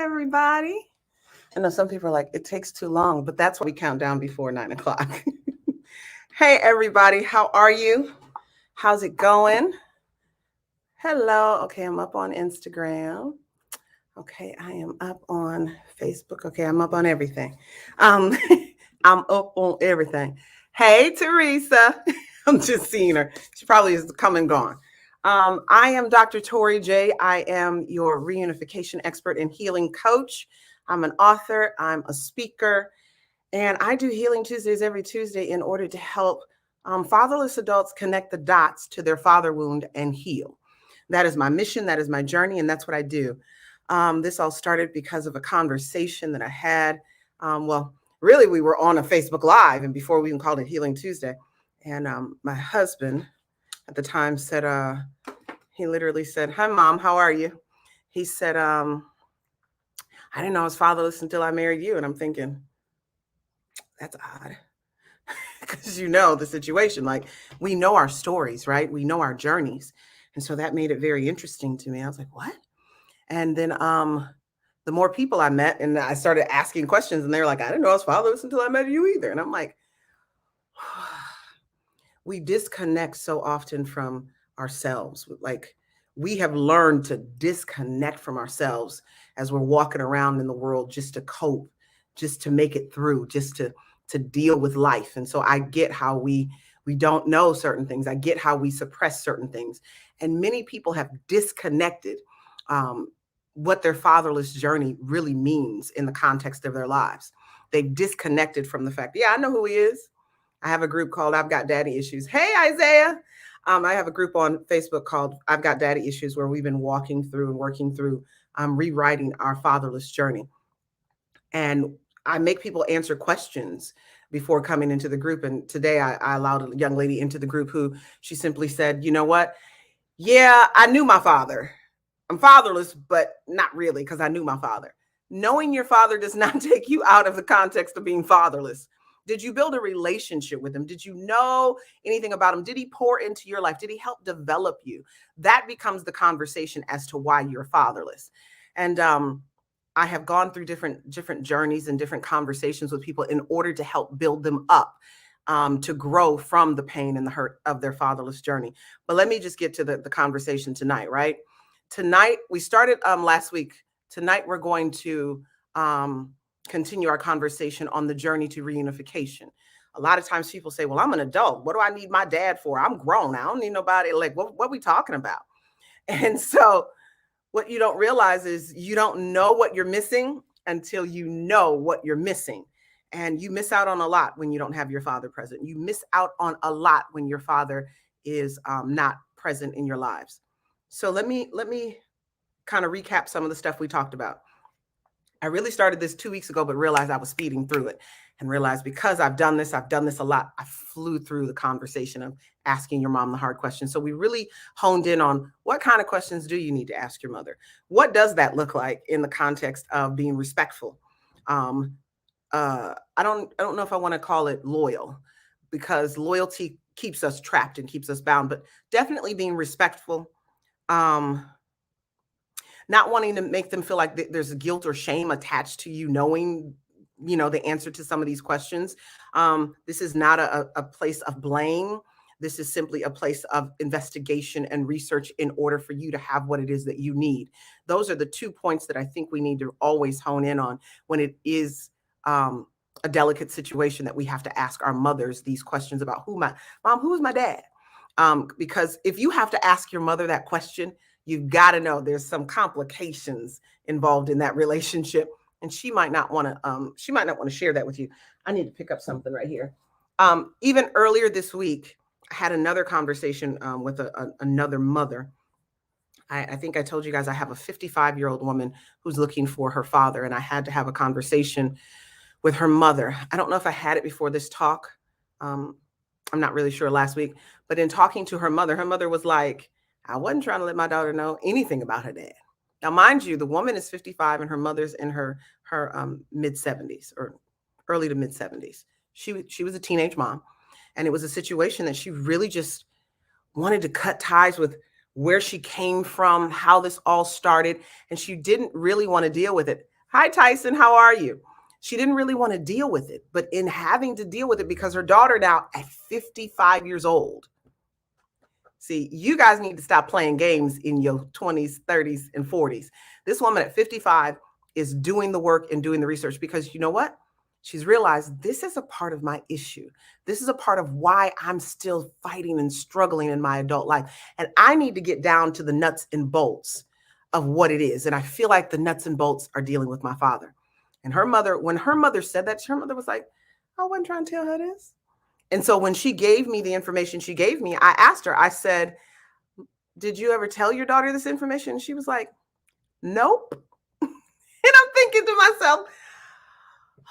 everybody. I know some people are like, it takes too long, but that's why we count down before 9 o'clock. Hey, everybody. How are you? How's it going? Hello. Okay, I'm up on Instagram. Okay, I am up on Facebook. Okay, I'm up on everything. Um, I'm up on everything. Hey, Teresa. I'm just seeing her. She probably is come and gone. I am Dr. Tori J. I am your reunification expert and healing coach. I'm an author, I'm a speaker, and I do Healing Tuesdays every Tuesday in order to help fatherless adults connect the dots to their father wound and heal. That is my mission, that is my journey, and that's what I do. This all started because of a conversation that I had. Really, we were on a Facebook Live, and before we even called it Healing Tuesday. And my husband at the time said, he literally said, "Hi, Mom, how are you?" He said, I didn't know I was fatherless until I married you. And I'm thinking, that's odd. Because you know the situation. Like, we know our stories, right? We know our journeys. And so that made it very interesting to me. I was like, what? And then the more people I met, and I started asking questions, and they were like, I didn't know I was fatherless until I met you either. And I'm like, we disconnect so often from ourselves. Like, we have learned to disconnect from ourselves as we're walking around in the world just to cope, just to make it through, just to deal with life. And so I get how we don't know certain things. I get how we suppress certain things. And many people have disconnected what their fatherless journey really means in the context of their lives. They've disconnected from the fact, yeah, I know who he is. I have a group called I've Got Daddy Issues. Hey, Isaiah. I have a group on Facebook called I've Got Daddy Issues, where we've been walking through and working through rewriting our fatherless journey. And I make people answer questions before coming into the group. And today I allowed a young lady into the group who she simply said, you know what? Yeah, I knew my father. I'm fatherless, but not really, because I knew my father. Knowing your father does not take you out of the context of being fatherless. Did you build a relationship with him? Did you know anything about him? Did he pour into your life? Did he help develop you? That becomes the conversation as to why you're fatherless. And I have gone through different journeys and different conversations with people in order to help build them up to grow from the pain and the hurt of their fatherless journey. But let me just get to the conversation tonight, right? Tonight, we started last week. Tonight, we're going to continue our conversation on the journey to reunification. A lot of times people say, well, I'm an adult. What do I need my dad for? I'm grown. I don't need nobody. Like, what are we talking about? And so what you don't realize is you don't know what you're missing until you know what you're missing. And you miss out on a lot when you don't have your father present. You miss out on a lot when your father is not present in your lives. So let me kind of recap some of the stuff we talked about. I really started this 2 weeks ago, but realized I was speeding through it and realized because I've done this a lot. I flew through the conversation of asking your mom the hard questions. So we really honed in on what kind of questions do you need to ask your mother? What does that look like in the context of being respectful? I don't know if I want to call it loyal, because loyalty keeps us trapped and keeps us bound, but definitely being respectful. Not wanting to make them feel like there's a guilt or shame attached to you knowing, the answer to some of these questions. This is not a place of blame. This is simply a place of investigation and research in order for you to have what it is that you need. Those are the 2 points that I think we need to always hone in on when it is a delicate situation that we have to ask our mothers these questions about who's my dad? Because if you have to ask your mother that question, you've got to know there's some complications involved in that relationship, and she might not want to share that with you. I need to pick up something right here. Even earlier this week, I had another conversation with another mother. I think I told you guys I have a 55-year-old woman who's looking for her father, and I had to have a conversation with her mother. I don't know if I had it before this talk. I'm not really sure last week, but in talking to her mother was like, I wasn't trying to let my daughter know anything about her dad. Now, mind you, the woman is 55 and her mother's in her mid 70s or early to mid 70s. She was a teenage mom, and it was a situation that she really just wanted to cut ties with where she came from, how this all started, and she didn't really want to deal with it Hi, Tyson. How are you? She didn't really want to deal with it, but in having to deal with it because her daughter now at 55 years old. See, you guys need to stop playing games in your 20s, 30s, and 40s. This woman at 55 is doing the work and doing the research because you know what? She's realized this is a part of my issue. This is a part of why I'm still fighting and struggling in my adult life. And I need to get down to the nuts and bolts of what it is. And I feel like the nuts and bolts are dealing with my father. And her mother, when her mother said that, her mother was like, I wasn't trying to tell her this. And so when she gave me the information she gave me, I asked her, I said, did you ever tell your daughter this information? And she was like, nope. And I'm thinking to myself,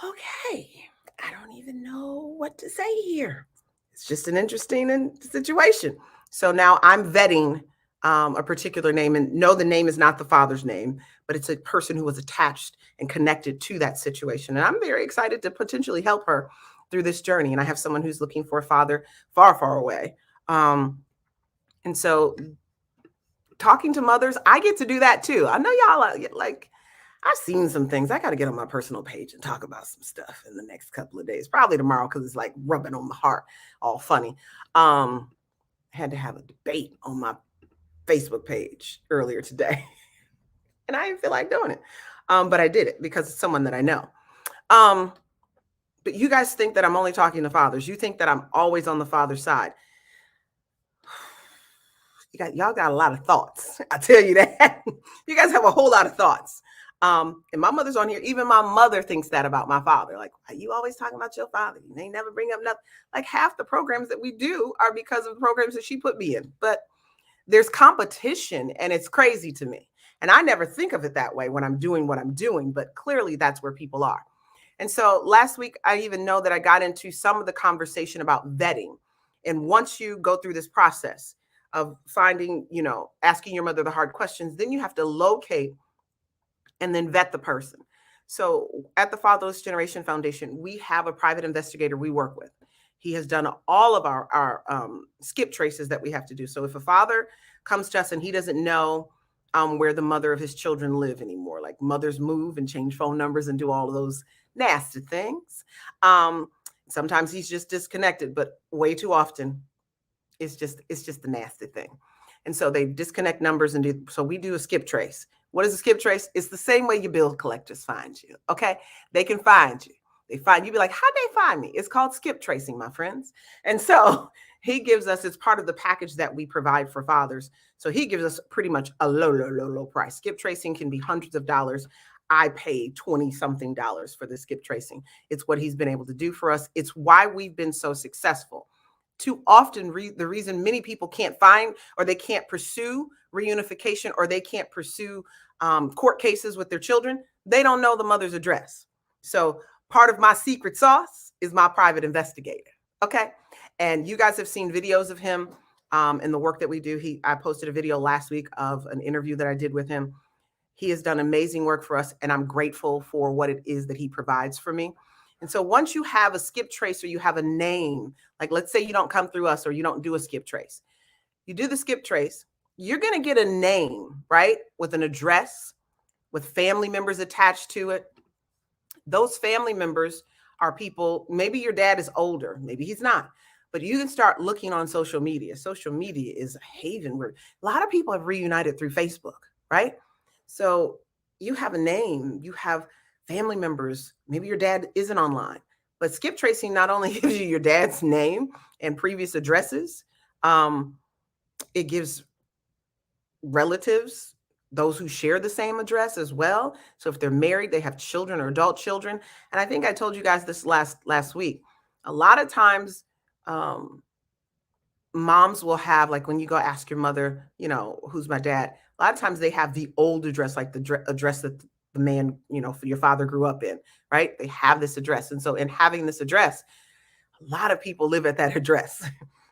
okay, I don't even know what to say here. It's just an interesting situation. So now I'm vetting a particular name, and no, the name is not the father's name, but it's a person who was attached and connected to that situation. And I'm very excited to potentially help her through this journey. And I have someone who's looking for a father far, far away. And so talking to mothers, I get to do that too. I know y'all like, I've seen some things. I got to get on my personal page and talk about some stuff in the next couple of days, probably tomorrow, because it's like rubbing on the heart, all funny. I had to have a debate on my Facebook page earlier today, and I didn't feel like doing it. But I did it because it's someone that I know. But you guys think that I'm only talking to fathers. You think that I'm always on the father's side. Y'all got a lot of thoughts. I tell you that. You guys have a whole lot of thoughts. And my mother's on here. Even my mother thinks that about my father. Like, why you always talking about your father? You ain't never bring up nothing. Like half the programs that we do are because of the programs that she put me in. But there's competition, and it's crazy to me. And I never think of it that way when I'm doing what I'm doing, but clearly that's where people are. And so last week, I even know that I got into some of the conversation about vetting. And once you go through this process of finding, asking your mother the hard questions, then you have to locate and then vet the person. So at the Fatherless Generation Foundation, we have a private investigator we work with. He has done all of our skip traces that we have to do. So if a father comes to us and he doesn't know where the mother of his children live anymore, like mothers move and change phone numbers and do all of those nasty things. Sometimes he's just disconnected, but way too often it's just the nasty thing. And so they disconnect numbers and so we do a skip trace. What is a skip trace? It's the same way your bill collectors find you. Okay. They can find you. They find you, be like, how'd they find me? It's called skip tracing, my friends. And so he gives us, it's part of the package that we provide for fathers. So he gives us pretty much a low price. Skip tracing can be hundreds of dollars. I pay 20 something dollars for the skip tracing. It's what he's been able to do for us. It's why we've been so successful. Too often, the reason many people can't find or they can't pursue reunification or they can't pursue court cases with their children, they don't know the mother's address. So part of my secret sauce is my private investigator. Okay. And you guys have seen videos of him and the work that we do. I posted a video last week of an interview that I did with him. He has done amazing work for us, and I'm grateful for what it is that he provides for me. And so once you have a skip trace or you have a name, like let's say you don't come through us or you don't do a skip trace, you do the skip trace, you're going to get a name, right? With an address, with family members attached to it. Those family members are people, maybe your dad is older, maybe he's not, but you can start looking on social media. Social media is a haven where a lot of people have reunited through Facebook, right? So you have a name, you have family members, maybe your dad isn't online, but skip tracing not only gives you your dad's name and previous addresses, it gives relatives, those who share the same address as well. So if they're married, they have children or adult children. And I think I told you guys this last week. A lot of times, moms will have, like when you go ask your mother, who's my dad, a lot of times they have the old address, like the address that the man, for your father grew up in, right? They have this address. And so in having this address, a lot of people live at that address.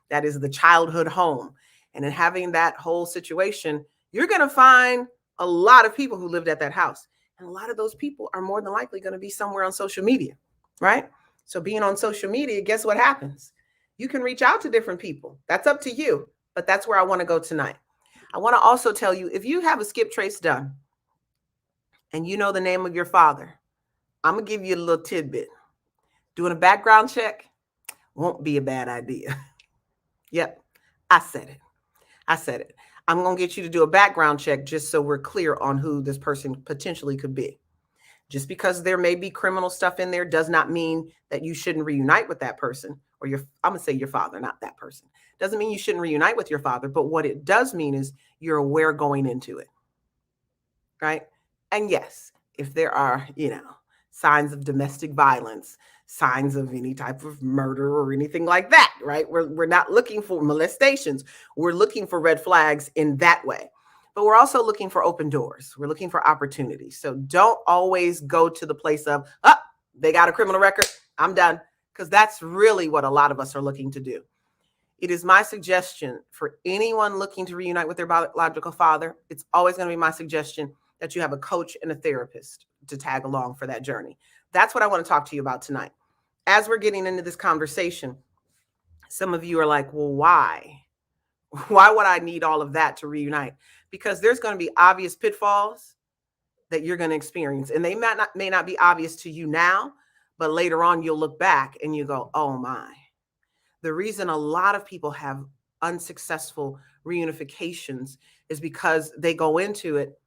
That is the childhood home. And in having that whole situation, you're going to find a lot of people who lived at that house. And a lot of those people are more than likely going to be somewhere on social media, right? So being on social media, guess what happens? You can reach out to different people. That's up to you. But that's where I want to go tonight. I want to also tell you, if you have a skip trace done and you know the name of your father, I'm going to give you a little tidbit. Doing a background check won't be a bad idea. Yep, I said it. I said it. I'm going to get you to do a background check just so we're clear on who this person potentially could be. Just because there may be criminal stuff in there does not mean that you shouldn't reunite with that person, or I'm going to say your father, not that person. Doesn't mean you shouldn't reunite with your father, but what it does mean is you're aware going into it, right? And yes, if there are, signs of domestic violence, signs of any type of murder or anything like that, right? We're not looking for molestations. We're looking for red flags in that way. But we're also looking for open doors. We're looking for opportunities. So don't always go to the place of, they got a criminal record, I'm done. Because that's really what a lot of us are looking to do. It is my suggestion for anyone looking to reunite with their biological father, it's always going to be my suggestion that you have a coach and a therapist to tag along for that journey. That's what I want to talk to you about tonight. As we're getting into this conversation, some of you are like, well, why? Why would I need all of that to reunite? Because there's going to be obvious pitfalls that you're going to experience. And they may not be obvious to you now, but later on you'll look back and you go, oh my. The reason a lot of people have unsuccessful reunifications is because they go into it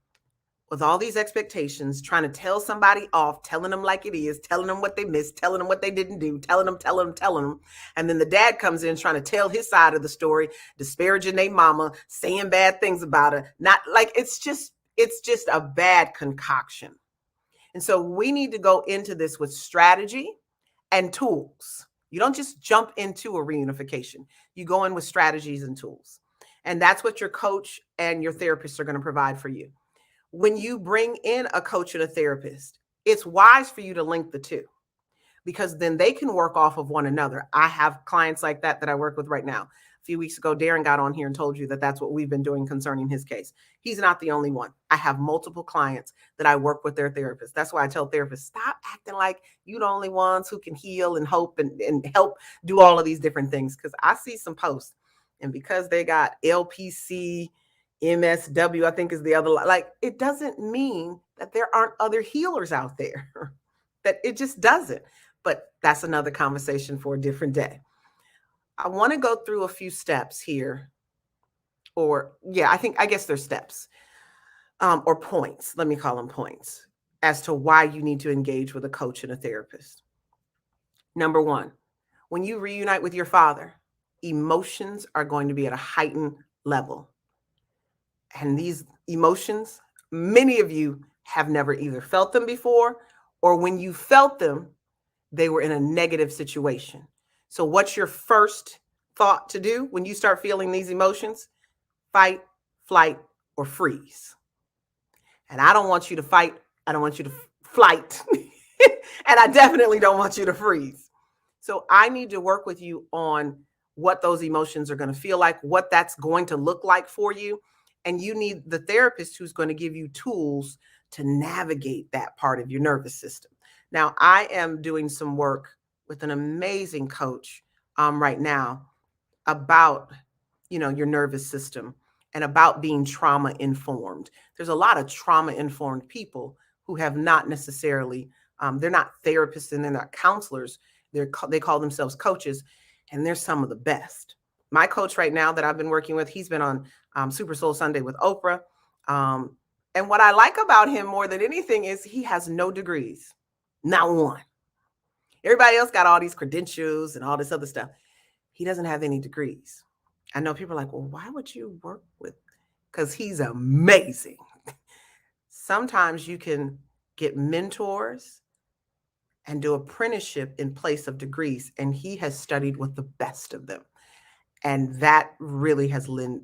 with all these expectations, trying to tell somebody off, telling them like it is, telling them what they missed, telling them what they didn't do, telling them. And then the dad comes in trying to tell his side of the story, disparaging their mama, saying bad things about her. Not like it's just a bad concoction. And so we need to go into this with strategy and tools. You don't just jump into a reunification. You go in with strategies and tools. And that's what your coach and your therapist are going to provide for you. When you bring in a coach and a therapist, it's wise for you to link the two, because then they can work off of one another. I have clients like that I work with right now. A few weeks ago, Darren got on here and told you that that's what we've been doing concerning his case. He's not the only one. I have multiple clients that I work with their therapists. That's why I tell therapists, stop acting like you're the only ones who can heal and hope and help do all of these different things. Because I see some posts, and because they got LPC, MSW, I think is the other, like, it doesn't mean that there aren't other healers out there. That it just doesn't. But that's another conversation for a different day. I want to go through a few steps here, I guess there's steps, or points. Let me call them points as to why you need to engage with a coach and a therapist. Number one, when you reunite with your father, emotions are going to be at a heightened level. And these emotions, many of you have never either felt them before, or when you felt them, they were in a negative situation. So what's your first thought to do when you start feeling these emotions? Fight, flight, or freeze. And I don't want you to fight. I don't want you to flight. And I definitely don't want you to freeze. So I need to work with you on what those emotions are going to feel like, what that's going to look like for you. And you need the therapist who's going to give you tools to navigate that part of your nervous system. Now, I am doing some work with an amazing coach right now about, your nervous system and about being trauma informed. There's a lot of trauma informed people who have not necessarily, they're not therapists and they're not counselors. They call themselves coaches, and they're some of the best. My coach right now that I've been working with, he's been on Super Soul Sunday with Oprah. And what I like about him more than anything is he has no degrees, not one. Everybody else got all these credentials and all this other stuff. He doesn't have any degrees. I know people are like, well, why would you work with? Because he's amazing. Sometimes you can get mentors and do apprenticeship in place of degrees. And he has studied with the best of them. And that really has lent,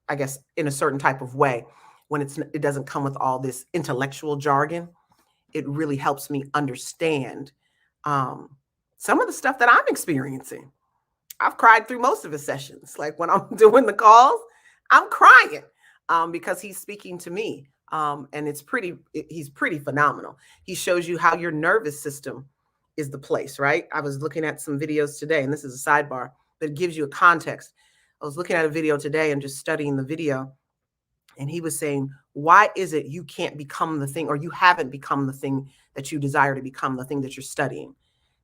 I guess, in a certain type of way, when it doesn't come with all this intellectual jargon. It really helps me understand some of the stuff that I'm experiencing. I've cried through most of his sessions. Like when I'm doing the calls, I'm crying because he's speaking to me. And he's pretty phenomenal. He shows you how your nervous system is the place, right? I was looking at some videos today, and this is a sidebar that gives you a context. I was looking at a video today and just studying the video, and he was saying, Why is it you can't become the thing, or you haven't become the thing that you desire to become, the thing that you're studying?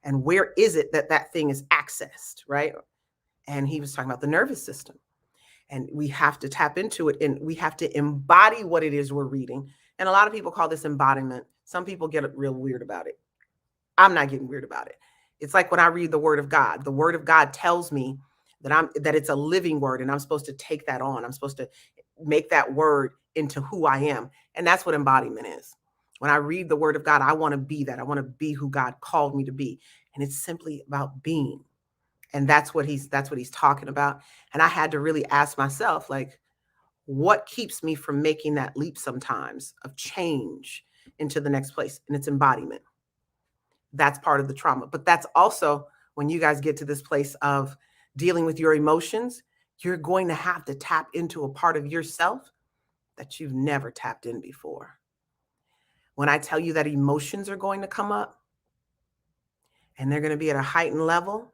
And where is it that that thing is accessed, right? And he was talking about the nervous system. And we have to tap into it, and we have to embody what it is we're reading. And a lot of people call this embodiment. Some people get real weird about it. I'm not getting weird about it. It's like when I read the word of God. The word of God tells me that it's a living word, and I'm supposed to take that on. I'm supposed to make that word into who I am. And that's what embodiment is. When I read the word of God, I want to be that. I want to be who God called me to be. And it's simply about being. And that's what he's talking about. And I had to really ask myself, like, what keeps me from making that leap sometimes of change into the next place? And it's embodiment. That's part of the trauma. But that's also when you guys get to this place of dealing with your emotions, you're going to have to tap into a part of yourself that you've never tapped in before. When I tell you that emotions are going to come up and they're going to be at a heightened level,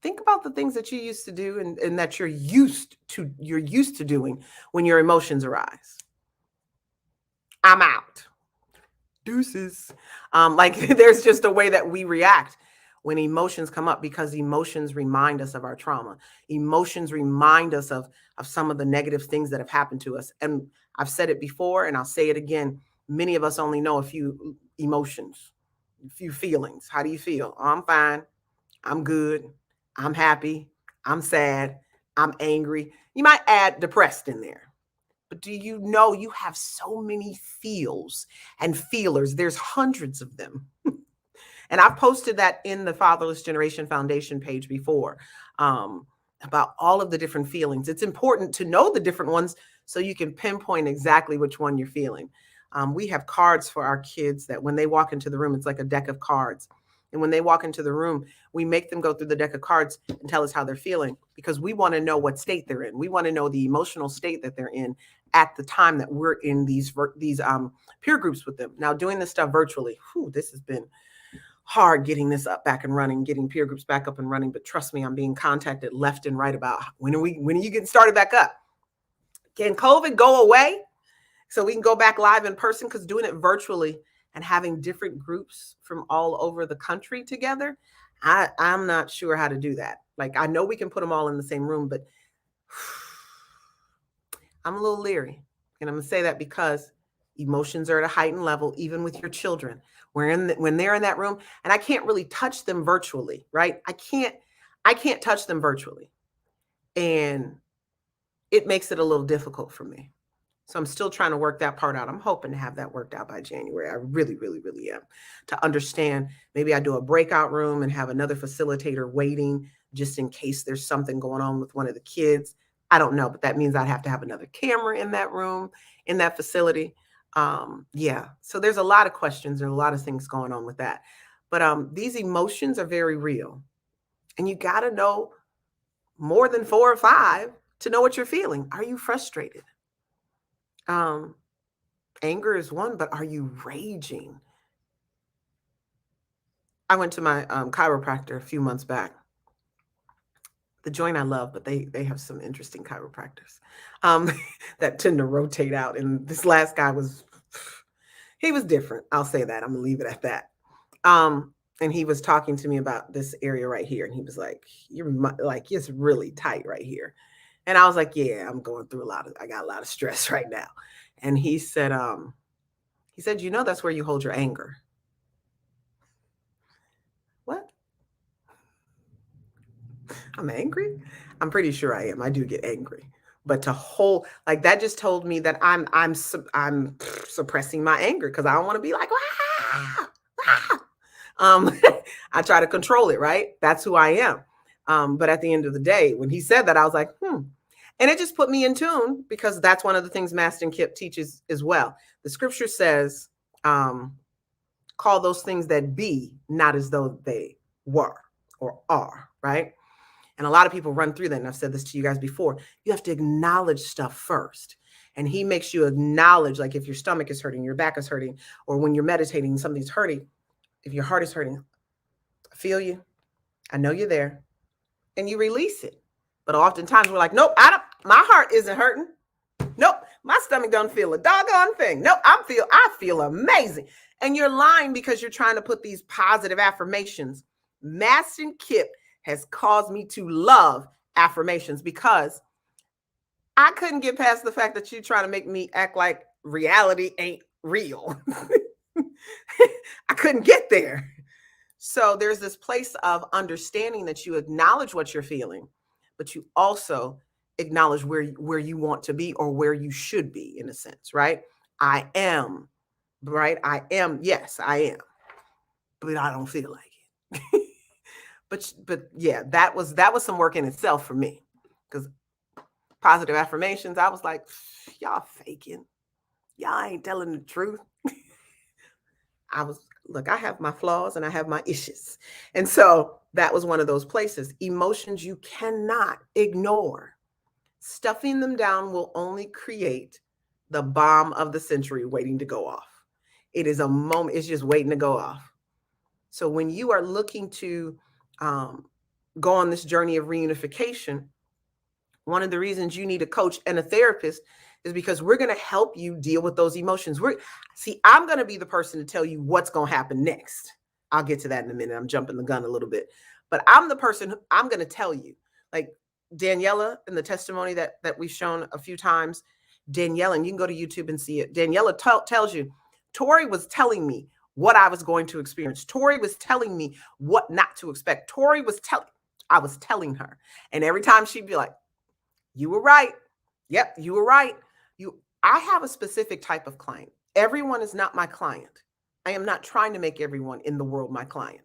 think about the things that you used to do, and that you're used to doing when your emotions arise. I'm out. Deuces. Like there's just a way that we react when emotions come up, because emotions remind us of our trauma. Emotions remind us of some of the negative things that have happened to us. And I've said it before, and I'll say it again. Many of us only know a few emotions, a few feelings. How do you feel? Oh, I'm fine. I'm good. I'm happy. I'm sad. I'm angry. You might add depressed in there. But do you know you have so many feels and feelers? There's hundreds of them. And I've posted that in the Fatherless Generation Foundation page before, about all of the different feelings. It's important to know the different ones so you can pinpoint exactly which one you're feeling. We have cards for our kids that when they walk into the room, it's like a deck of cards. And when they walk into the room, we make them go through the deck of cards and tell us how they're feeling, because we want to know what state they're in. We want to know the emotional state that they're in at the time that we're in these peer groups with them. Now, doing this stuff virtually, this has been hard, getting this up back and running, getting peer groups back up and running. But trust me, I'm being contacted left and right about when are you getting started back up? Can COVID go away so we can go back live in person? Because doing it virtually and having different groups from all over the country together, I'm not sure how to do that. Like, I know we can put them all in the same room, but I'm a little leery. And I'm going to say that because emotions are at a heightened level, even with your children. When they're in that room, and I can't really touch them virtually, right? I can't touch them virtually. And it makes it a little difficult for me. So I'm still trying to work that part out. I'm hoping to have that worked out by January. I really, really, really am. To understand, maybe I do a breakout room and have another facilitator waiting just in case there's something going on with one of the kids. I don't know, but that means I'd have to have another camera in that room, in that facility. Yeah. So there's a lot of questions and a lot of things going on with that. But these emotions are very real. And you got to know more than 4 or 5 to know what you're feeling. Are you frustrated? Anger is one, but are you raging? I went to my chiropractor a few months back. The joint I love, but they have some interesting chiropractors that tend to rotate out. And this last guy he was different. I'll say that. I'm gonna leave it at that. And he was talking to me about this area right here, and he was like, "You're like, it's really tight right here." And I was like, "Yeah, I'm going through I got a lot of stress right now." And he said, "You know, that's where you hold your anger." What? I'm angry? I'm pretty sure I am. I do get angry. But to hold like that just told me that I'm suppressing my anger because I don't want to be like, "Ah, ah." I try to control it, right? That's who I am. But at the end of the day, when he said that, I was like, And it just put me in tune, because that's one of the things Master and Kip teaches as well. The scripture says, call those things that be not as though they were or are, right? And a lot of people run through that. And I've said this to you guys before. You have to acknowledge stuff first. And he makes you acknowledge, like if your stomach is hurting, your back is hurting, or when you're meditating, something's hurting. If your heart is hurting, I feel you. I know you're there. And you release it. But oftentimes we're like, nope, my heart isn't hurting. Nope, My stomach don't feel a doggone thing. No, I feel amazing. And you're lying because you're trying to put these positive affirmations. Mastin Kipp has caused me to love affirmations because I couldn't get past the fact that you're trying to make me act like reality ain't real. I couldn't get there. So there's this place of understanding that you acknowledge what you're feeling, but you also acknowledge where you want to be or where you should be, in a sense, right? I am, right? I am, yes, I am, but I don't feel like it. but yeah, that was some work in itself for me, because positive affirmations, I was like, y'all faking, y'all ain't telling the truth. Look, I have my flaws and I have my issues. And so that was one of those places. Emotions you cannot ignore. Stuffing them down will only create the bomb of the century waiting to go off. It is a moment, it's just waiting to go off. So when you are looking to go on this journey of reunification, one of the reasons you need a coach and a therapist is because we're going to help you deal with those emotions. I'm going to be the person to tell you what's going to happen next. I'll get to that in a minute. I'm jumping the gun a little bit, but I'm the person I'm going to tell you, like Daniela in the testimony that we've shown a few times. Daniela, and you can go to YouTube and see it. Daniela tells you, Tori was telling me what I was going to experience. Tori was telling me what not to expect. I was telling her. And every time she'd be like, you were right. Yep, you were right. I have a specific type of client. Everyone is not my client. I am not trying to make everyone in the world my client.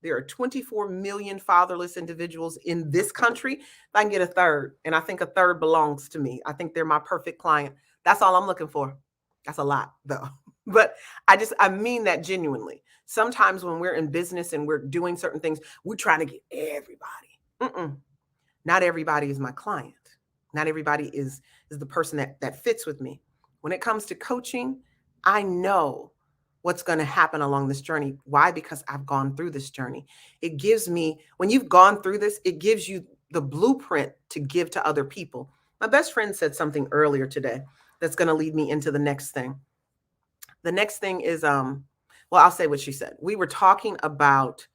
There are 24 million fatherless individuals in this country. If I can get a third, and I think a third belongs to me, I think they're my perfect client. That's all I'm looking for. That's a lot, though. But I mean that genuinely. Sometimes when we're in business and we're doing certain things, we're trying to get everybody. Not everybody is my client. Not everybody is the person that fits with me. When it comes to coaching, I know what's going to happen along this journey. Why? Because I've gone through this journey. It gives me, when you've gone through this, it gives you the blueprint to give to other people. My best friend said something earlier today that's going to lead me into the next thing. The next thing is, well, I'll say what she said. We were talking about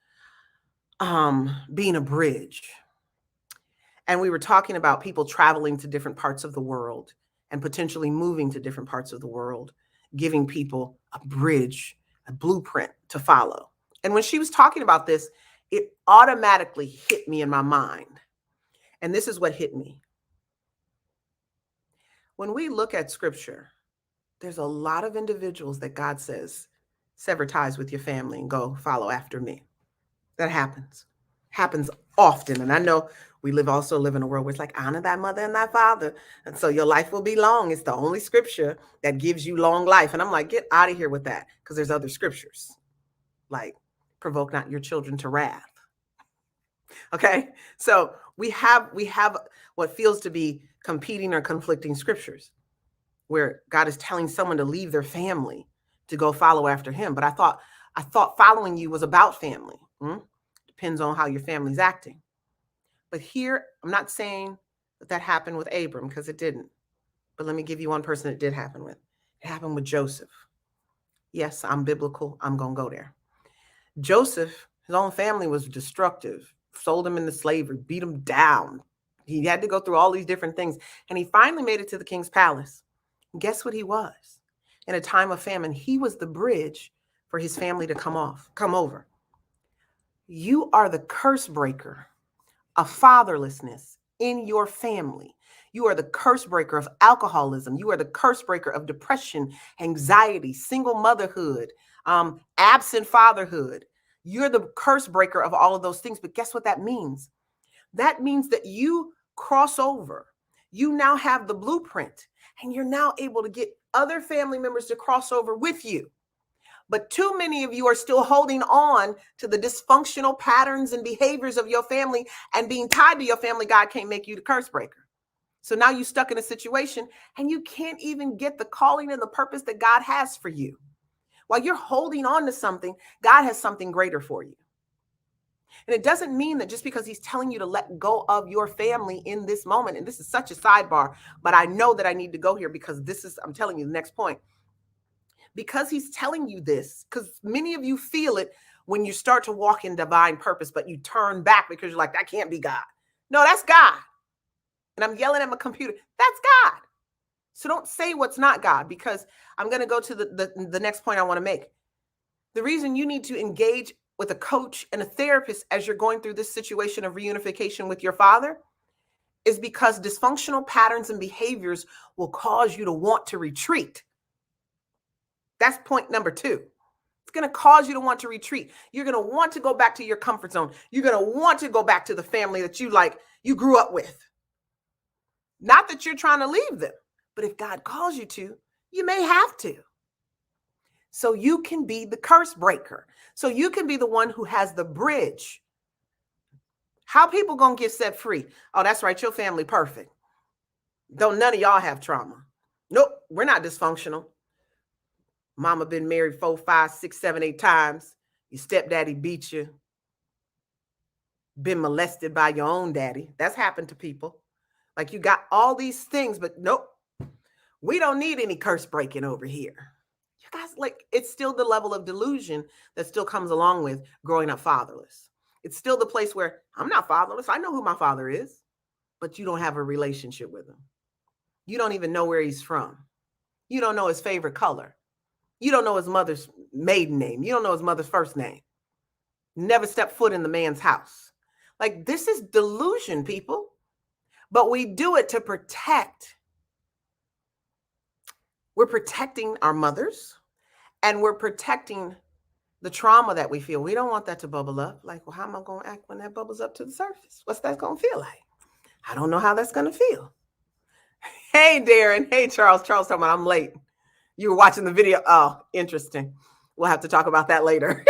being a bridge. And we were talking about people traveling to different parts of the world and potentially moving to different parts of the world, giving people a bridge, a blueprint to follow. And when she was talking about this, it automatically hit me in my mind. And this is what hit me. When we look at scripture, there's a lot of individuals that God says, sever ties with your family and go follow after me. That happens often. And I know we also live in a world where it's like, honor thy mother and thy father, and so your life will be long. It's the only scripture that gives you long life. And I'm like, get out of here with that, because there's other scriptures like provoke not your children to wrath. Okay, so we have what feels to be competing or conflicting scriptures where God is telling someone to leave their family to go follow after him. But I thought following you was about family. Depends on how your family's acting. But here, I'm not saying that happened with Abram, because it didn't. But let me give you one person it did happen with. It happened with Joseph. Yes, I'm biblical. I'm going to go there. Joseph, his own family was destructive, sold him into slavery, beat him down. He had to go through all these different things. And he finally made it to the king's palace. And guess what he was? In a time of famine, he was the bridge for his family to come over. You are the curse breaker of fatherlessness in your family. You are the curse breaker of alcoholism. You are the curse breaker of depression, anxiety, single motherhood, absent fatherhood. You're the curse breaker of all of those things. But guess what that means? That means that you cross over. You now have the blueprint, and you're now able to get other family members to cross over with you. But too many of you are still holding on to the dysfunctional patterns and behaviors of your family and being tied to your family. God can't make you the curse breaker. So now you're stuck in a situation and you can't even get the calling and the purpose that God has for you. While you're holding on to something, God has something greater for you. And it doesn't mean that just because he's telling you to let go of your family in this moment, and this is such a sidebar, but I know that I need to go here because this is, I'm telling you the next point. Because he's telling you this, because many of you feel it when you start to walk in divine purpose, but you turn back because you're like, that can't be God. No, that's God. And I'm yelling at my computer, that's God. So don't say what's not God, because I'm going to go to the next point I want to make. The reason you need to engage with a coach and a therapist as you're going through this situation of reunification with your father is because dysfunctional patterns and behaviors will cause you to want to retreat. That's point number 2. It's going to cause you to want to retreat. You're going to want to go back to your comfort zone. You're going to want to go back to the family that you grew up with. Not that you're trying to leave them, but if God calls you to, you may have to. So you can be the curse breaker. So you can be the one who has the bridge. How people going to get set free? Oh, that's right. Your family perfect. Don't none of y'all have trauma. Nope. We're not dysfunctional. Mama been married 4, 5, 6, 7, 8 times. Your stepdaddy beat you. Been molested by your own daddy. That's happened to people. Like you got all these things, but nope. We don't need any curse breaking over here. You guys, like, it's still the level of delusion that still comes along with growing up fatherless. It's still the place where I'm not fatherless. I know who my father is, but you don't have a relationship with him. You don't even know where he's from. You don't know his favorite color. You don't know his mother's maiden name. You don't know his mother's first name. Never stepped foot in the man's house. Like, this is delusion, people. But we do it to protect. We're protecting our mothers, and we're protecting the trauma that we feel. We don't want that to bubble up. Like, well, how am I going to act when that bubbles up to the surface? What's that going to feel like? I don't know how that's going to feel. Hey, Darren. Hey, Charles. Charles talking about I'm late. You were watching the video. Oh, interesting. We'll have to talk about that later.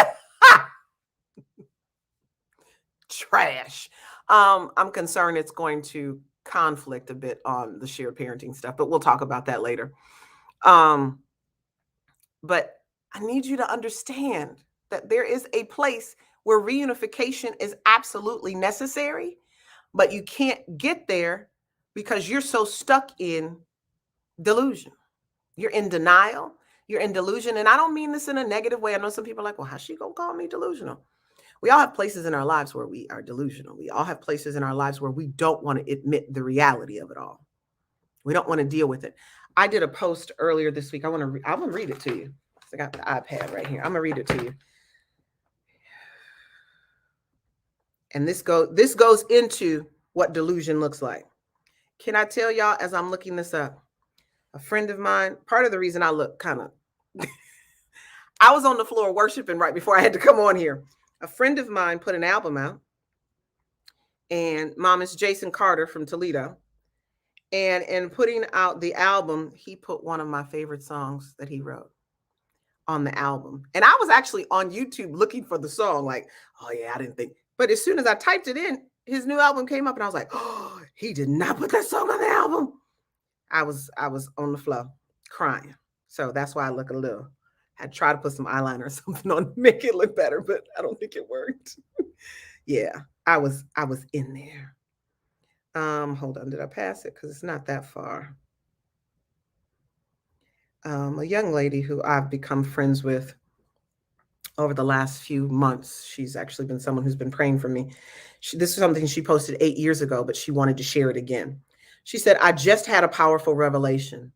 Trash. I'm concerned it's going to conflict a bit on the shared parenting stuff, but we'll talk about that later. But I need you to understand that there is a place where reunification is absolutely necessary, but you can't get there because you're so stuck in delusion. You're in denial. You're in delusion. And I don't mean this in a negative way. I know some people are like, well, how's she going to call me delusional? We all have places in our lives where we are delusional. We all have places in our lives where we don't want to admit the reality of it all. We don't want to deal with it. I did a post earlier this week. I'm going to read it to you. I got the iPad right here. I'm going to read it to you. And this goes into what delusion looks like. Can I tell y'all, as I'm looking this up, a friend of mine, part of the reason I look kind of, I was on the floor worshiping right before I had to come on here. A friend of mine put an album out, and Mom is Jason Carter from Toledo. And in putting out the album, he put one of my favorite songs that he wrote on the album. And I was actually on YouTube looking for the song, like, oh yeah, I didn't think. But as soon as I typed it in, his new album came up, and I was like, oh, he did not put that song on the album. I was on the floor crying. So that's why I look a little. I tried to put some eyeliner or something on to make it look better, but I don't think it worked. Yeah, I was in there. Hold on, did I pass it? Because it's not that far. A young lady who I've become friends with over the last few months. She's actually been someone who's been praying for me. This is something she posted 8 years ago, but she wanted to share it again. She said, I just had a powerful revelation.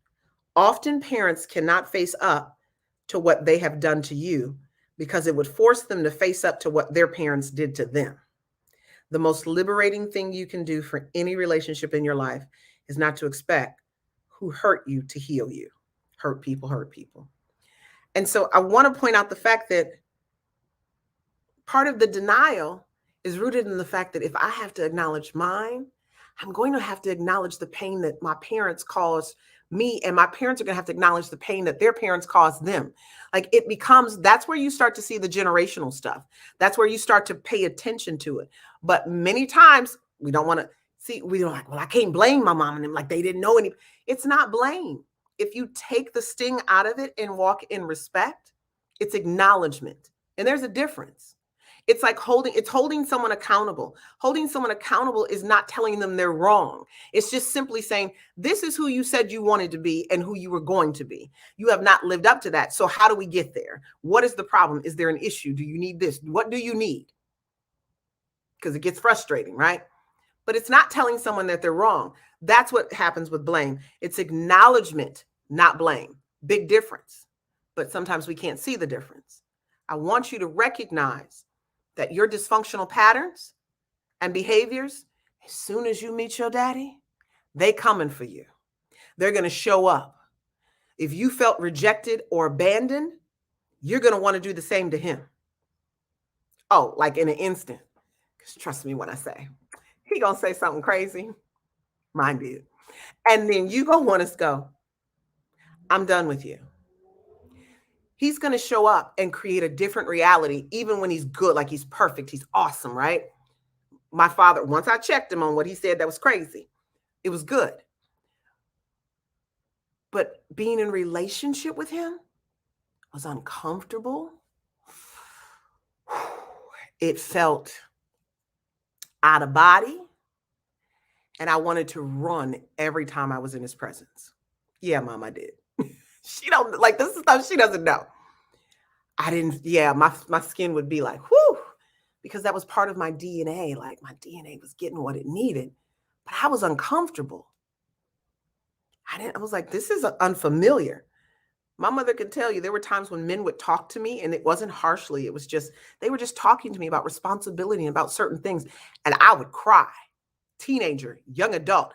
Often parents cannot face up to what they have done to you because it would force them to face up to what their parents did to them. The most liberating thing you can do for any relationship in your life is not to expect who hurt you to heal you. Hurt people hurt people. And so I want to point out the fact that part of the denial is rooted in the fact that if I have to acknowledge mine, I'm going to have to acknowledge the pain that my parents caused me, and my parents are going to have to acknowledge the pain that their parents caused them. Like it becomes, that's where you start to see the generational stuff. That's where you start to pay attention to it. But many times we don't want to see, we're like, well, I can't blame my mom and them. Like they didn't know any. It's not blame. If you take the sting out of it and walk in respect, it's acknowledgement. And there's a difference. It's like holding someone accountable. Holding someone accountable is not telling them they're wrong. It's just simply saying, this is who you said you wanted to be and who you were going to be. You have not lived up to that. So how do we get there? What is the problem? Is there an issue? Do you need this? What do you need? Because it gets frustrating, right? But it's not telling someone that they're wrong. That's what happens with blame. It's acknowledgement, not blame. Big difference. But sometimes we can't see the difference. I want you to recognize that your dysfunctional patterns and behaviors, as soon as you meet your daddy, they coming for you. They're going to show up. If you felt rejected or abandoned, you're going to want to do the same to him. Oh, like in an instant. Because trust me when I say, he going to say something crazy. Mine did. And then you going to want to go, I'm done with you. He's going to show up and create a different reality, even when he's good, like he's perfect. He's awesome, right? My father, once I checked him on what he said, that was crazy. It was good. But being in relationship with him was uncomfortable. It felt out of body. And I wanted to run every time I was in his presence. Yeah, Mom, I did. She don't like this is stuff she doesn't know. I didn't, yeah, my skin would be like, whoo, because that was part of my DNA. Like my DNA was getting what it needed, but I was uncomfortable. I was like, this is unfamiliar. My mother can tell you there were times when men would talk to me and it wasn't harshly. It was just, they were just talking to me about responsibility and about certain things. And I would cry. Teenager, young adult,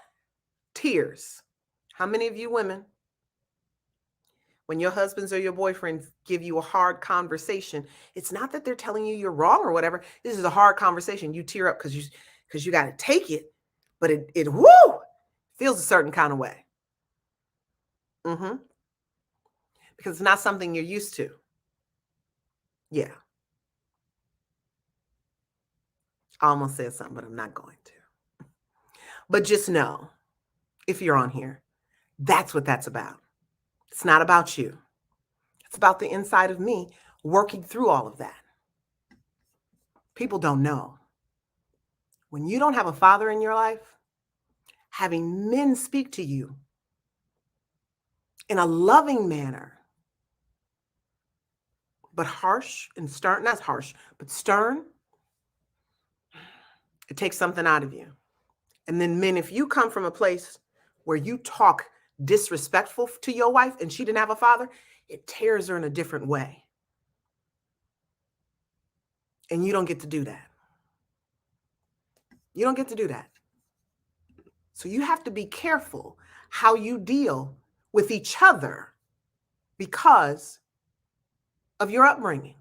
tears. How many of you women, when your husbands or your boyfriends give you a hard conversation, it's not that they're telling you you're wrong or whatever. This is a hard conversation. You tear up because you got to take it, but it whoo, feels a certain kind of way. Because it's not something you're used to. Yeah. I almost said something, but I'm not going to. But just know, if you're on here, that's what that's about. It's not about you. It's about the inside of me working through all of that. People don't know. When you don't have a father in your life, having men speak to you in a loving manner, but harsh and stern, not harsh, but stern, it takes something out of you. And then men, if you come from a place where you talk disrespectful to your wife and she didn't have a father, it tears her in a different way. And you don't get to do that. You don't get to do that. So you have to be careful how you deal with each other because of your upbringing.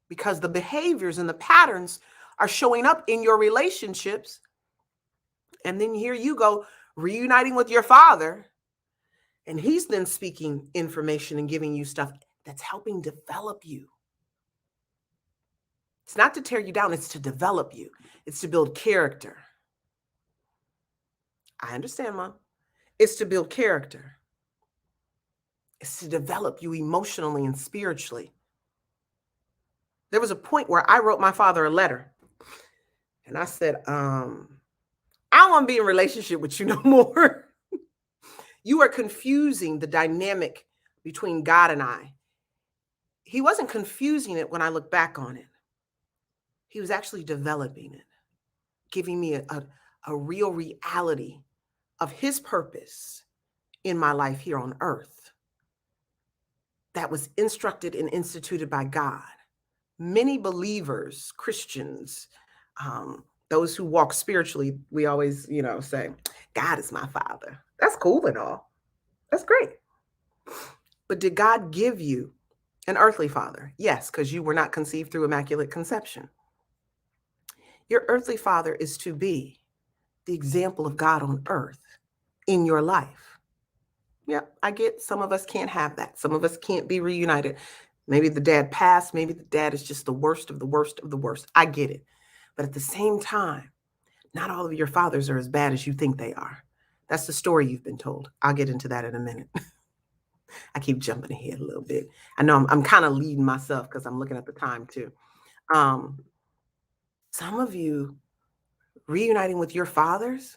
Because the behaviors and the patterns are showing up in your relationships. And then here you go reuniting with your father. And he's then speaking information and giving you stuff that's helping develop you. It's not to tear you down. It's to develop you. It's to build character. I understand, Mom. It's to build character. It's to develop you emotionally and spiritually. There was a point where I wrote my father a letter. And I said, I don't want to be in a relationship with you no more. You are confusing the dynamic between God and I. He wasn't confusing it when I look back on it. He was actually developing it, giving me a real reality of his purpose in my life here on earth that was instructed and instituted by God. Many believers, Christians, those who walk spiritually, we always, say, God is my father. That's cool and all. That's great. But did God give you an earthly father? Yes, because you were not conceived through immaculate conception. Your earthly father is to be the example of God on earth in your life. Yeah, I get some of us can't have that. Some of us can't be reunited. Maybe the dad passed. Maybe the dad is just the worst of the worst of the worst. I get it. But at the same time, not all of your fathers are as bad as you think they are. That's the story you've been told. I'll get into that in a minute. I keep jumping ahead a little bit. I know I'm kind of leading myself because I'm looking at the time too. Um, some of you reuniting with your fathers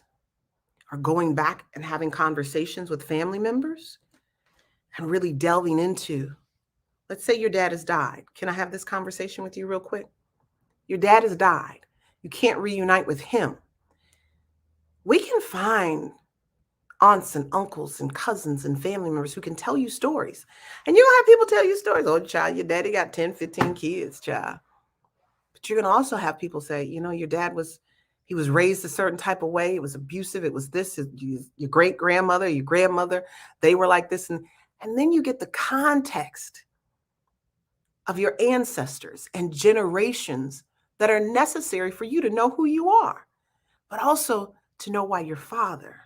or going back and having conversations with family members and really delving into, let's say your dad has died. Can I have this conversation with you real quick? Your dad has died. You can't reunite with him. We can find aunts and uncles and cousins and family members who can tell you stories. And you don't have people tell you stories. Oh, child, your daddy got 10, 15 kids, child. But you're going to also have people say, your dad he was raised a certain type of way. It was abusive. It was this, your great grandmother, your grandmother, they were like this. And then you get the context of your ancestors and generations that are necessary for you to know who you are, but also to know why your father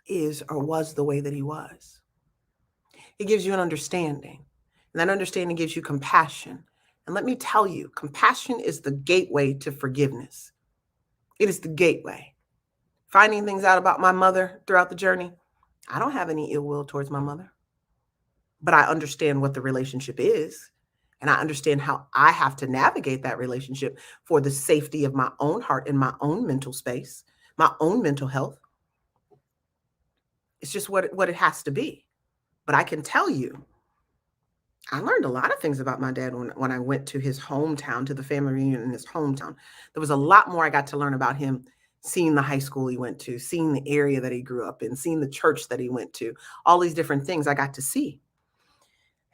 is or was the way that he was. It gives you an understanding, and that understanding gives you compassion. And let me tell you, compassion is the gateway to forgiveness. It is the gateway. Finding things out about my mother throughout the journey, I don't have any ill will towards my mother, but I understand what the relationship is. And I understand how I have to navigate that relationship for the safety of my own heart and my own mental space, my own mental health. It's just what it has to be. But I can tell you, I learned a lot of things about my dad when I went to his hometown, to the family reunion in his hometown. There was a lot more I got to learn about him, seeing the high school he went to, seeing the area that he grew up in, seeing the church that he went to, all these different things I got to see.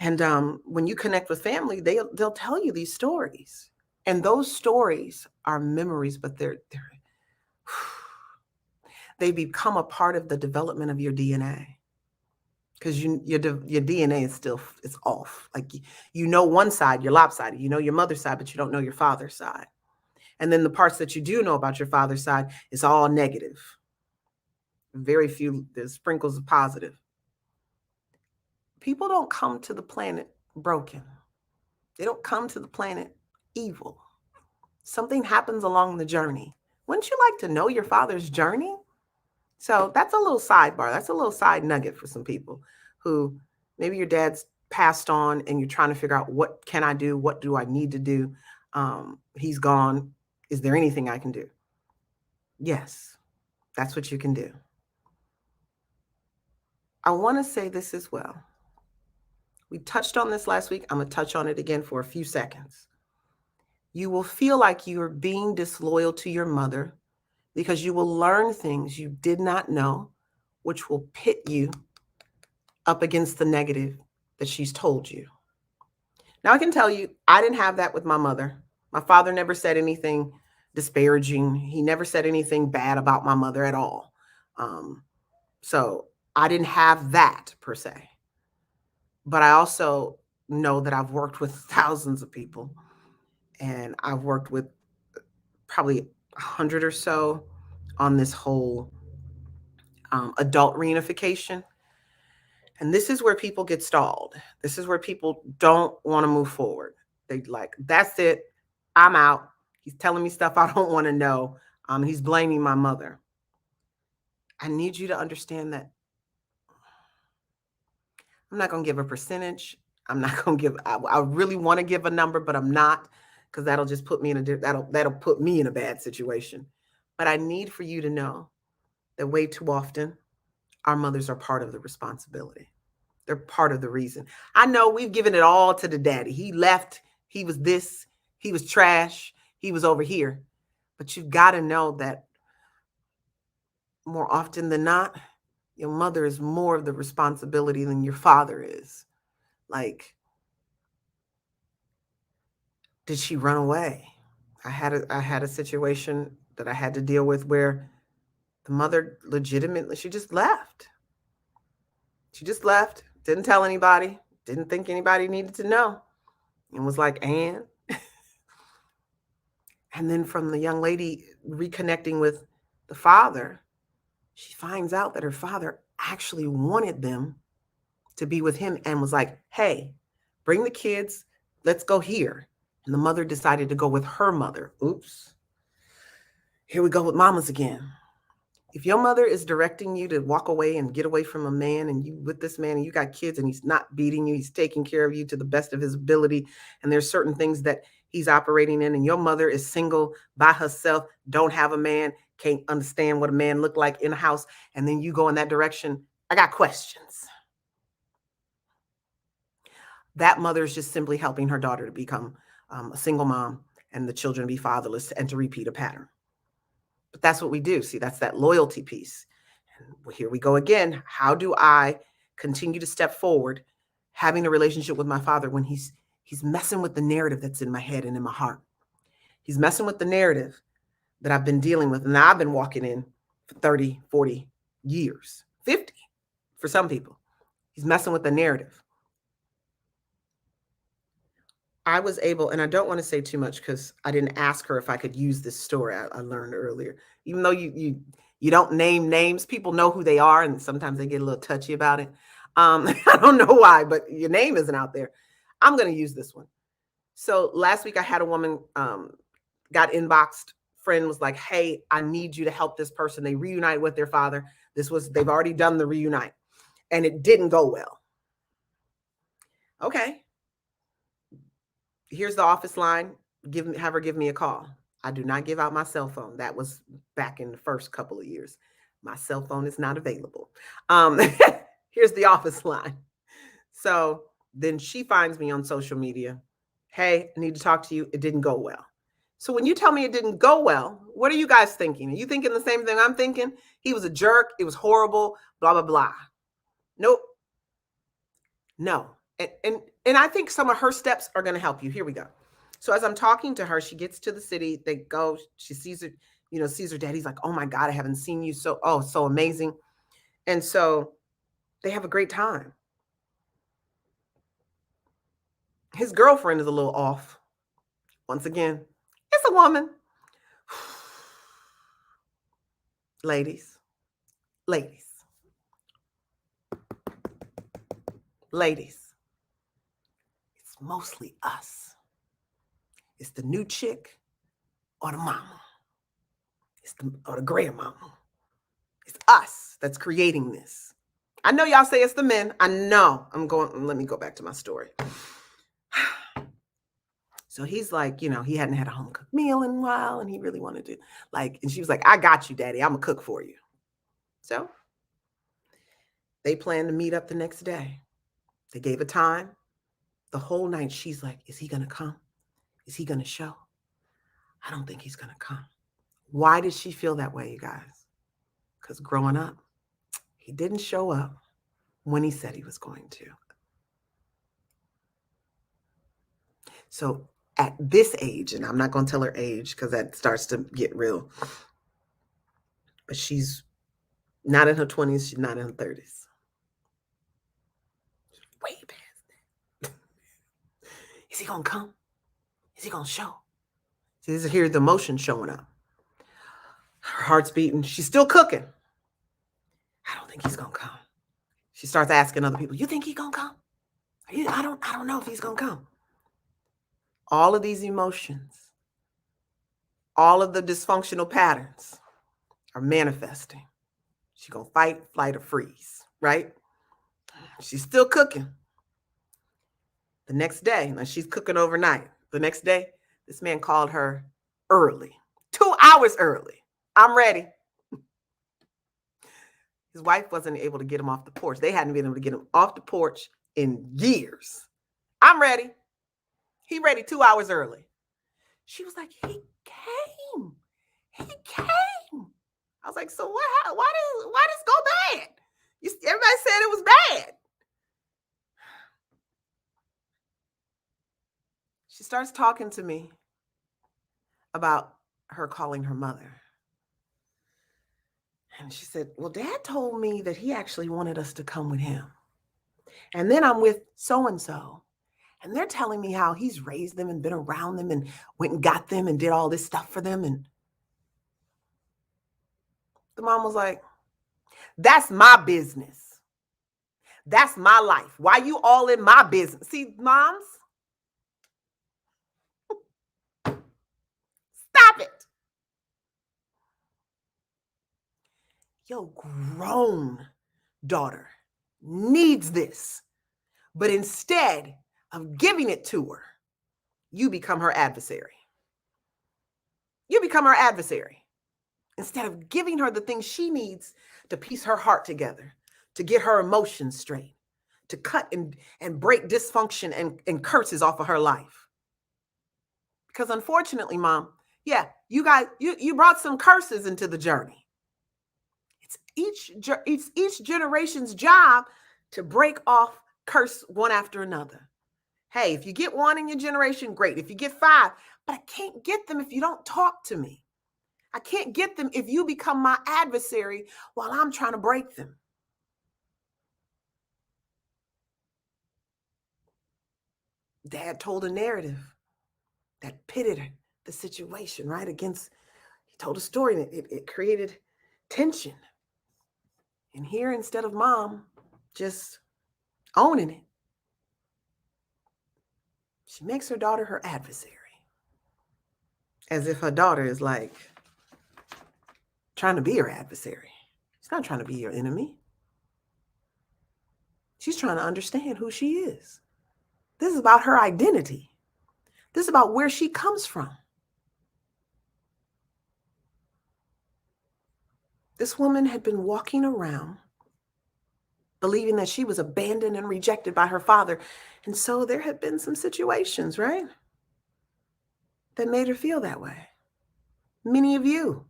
And when you connect with family, they'll tell you these stories. And those stories are memories, but they become a part of the development of your DNA. Because your DNA is still, it's off. Like you know one side, you're lopsided. You know your mother's side, but you don't know your father's side. And then the parts that you do know about your father's side is all negative. Very few, there's sprinkles of positive. People don't come to the planet broken. They don't come to the planet evil. Something happens along the journey. Wouldn't you like to know your father's journey? So that's a little sidebar. That's a little side nugget for some people who maybe your dad's passed on and you're trying to figure out, what can I do? What do I need to do? He's gone. Is there anything I can do? Yes, that's what you can do. I want to say this as well. We touched on this last week. I'm going to touch on it again for a few seconds. You will feel like you're being disloyal to your mother because you will learn things you did not know, which will pit you up against the negative that she's told you. Now, I can tell you, I didn't have that with my mother. My father never said anything disparaging. He never said anything bad about my mother at all. So I didn't have that per se. But I also know that I've worked with thousands of people, and I've worked with probably 100 or so on this whole adult reunification. And this is where people get stalled. This is where people don't want to move forward. They like, that's it. I'm out. He's telling me stuff I don't want to know. He's blaming my mother. I need you to understand that I'm not going to give a percentage. I'm not going to give, I really want to give a number, but I'm not, because that'll just put me in that'll put me in a bad situation. But I need for you to know that way too often, our mothers are part of the responsibility. They're part of the reason. I know we've given it all to the daddy. He left. He was this. He was trash. He was over here. But you've got to know that more often than not, your mother is more of the responsibility than your father is. Like, did she run away? I had a situation that I had to deal with where the mother legitimately, she just left. She just left, didn't tell anybody, didn't think anybody needed to know, and was like, and then from the young lady reconnecting with the father, she finds out that her father actually wanted them to be with him and was like, hey, bring the kids, let's go here. And the mother decided to go with her mother. Oops. Here we go with mamas again. If your mother is directing you to walk away and get away from a man, and you with this man and you got kids and he's not beating you, he's taking care of you to the best of his ability, and there's certain things that he's operating in, and your mother is single by herself, don't have a man, can't understand what a man looked like in a house, and then you go in that direction, I got questions. That mother is just simply helping her daughter to become a single mom and the children be fatherless and to repeat a pattern. But that's what we do. See, that's that loyalty piece. And here we go again. How do I continue to step forward having a relationship with my father when he's messing with the narrative that's in my head and in my heart? He's messing with the narrative that I've been dealing with and I've been walking in for 30, 40 years, 50 for some people. He's messing with the narrative. I was able, and I don't want to say too much because I didn't ask her if I could use this story I learned earlier. Even though you don't name names, people know who they are, and sometimes they get a little touchy about it. I don't know why, but your name isn't out there. I'm going to use this one. So last week I had a woman got inboxed. Friend was like, "Hey, I need you to help this person. They reunite with their father. They've already done the reunite, and it didn't go well." Okay. Here's the office line. Have her give me a call. I do not give out my cell phone. That was back in the first couple of years. My cell phone is not available. Here's the office line. So then she finds me on social media. Hey, I need to talk to you. It didn't go well. So when you tell me it didn't go well, what are you guys thinking? Are you thinking the same thing I'm thinking? He was a jerk. It was horrible. Blah, blah, blah. Nope. No. And I think some of her steps are going to help you. Here we go. So as I'm talking to her, she gets to the city. They go. She sees it. Sees her dad. He's like, "Oh my God, I haven't seen you. So amazing." And so they have a great time. His girlfriend is a little off. Once again, it's a woman. Ladies, ladies, ladies. It's mostly us. It's the new chick or the mama. Or the grandmama. It's us that's creating this. I know y'all say it's the men. I know. Let me go back to my story. So he's like, he hadn't had a home cooked meal in a while, and he really wanted to, and she was like, "I got you, Daddy. I'm gonna cook for you." So they planned to meet up the next day. They gave a time. The whole night, she's like, "Is he gonna come? Is he gonna show?" I don't think he's gonna come. Why did she feel that way, you guys? Because growing up, he didn't show up when he said he was going to. So at this age, and I'm not going to tell her age because that starts to get real, but she's not in her 20s. She's not in her 30s. Way past that. Is he going to come? Is he going to show? See, here's the emotion showing up. Her heart's beating. She's still cooking. I don't think he's going to come. She starts asking other people, "You think he's going to come? I don't know if he's going to come." All of these emotions, all of the dysfunctional patterns are manifesting. She's going to fight, flight, or freeze, right? She's still cooking. The next day, now she's cooking overnight. The next day, this man called her early, 2 hours early. "I'm ready." His wife wasn't able to get him off the porch. They hadn't been able to get him off the porch in years. "I'm ready." He ready 2 hours early. She was like, "He came. He came." I was like, "So what? Why does go bad? Everybody said it was bad." She starts talking to me about her calling her mother. And she said, "Well, Dad told me that he actually wanted us to come with him. And then I'm with so-and-so. And they're telling me how he's raised them and been around them and went and got them and did all this stuff for them." And the mom was like, "That's my business. That's my life. Why you all in my business?" See, moms, stop it. Your grown daughter needs this. But instead of giving it to her, you become her adversary. You become her adversary instead of giving her the things she needs to piece her heart together, to get her emotions straight, to cut and break dysfunction and curses off of her life. Because unfortunately, Mom, yeah, you brought some curses into the journey. It's each generation's job to break off curse one after another. Hey, if you get one in your generation, great. If you get 5, but I can't get them if you don't talk to me. I can't get them if you become my adversary while I'm trying to break them. Dad told a narrative that pitted the situation right against, he told a story and it created tension. And here, instead of Mom just owning it, she makes her daughter her adversary. As if her daughter is like trying to be her adversary. She's not trying to be your enemy. She's trying to understand who she is. This is about her identity. This is about where she comes from. This woman had been walking around believing that she was abandoned and rejected by her father. And so there had been some situations, right, that made her feel that way. Many of you're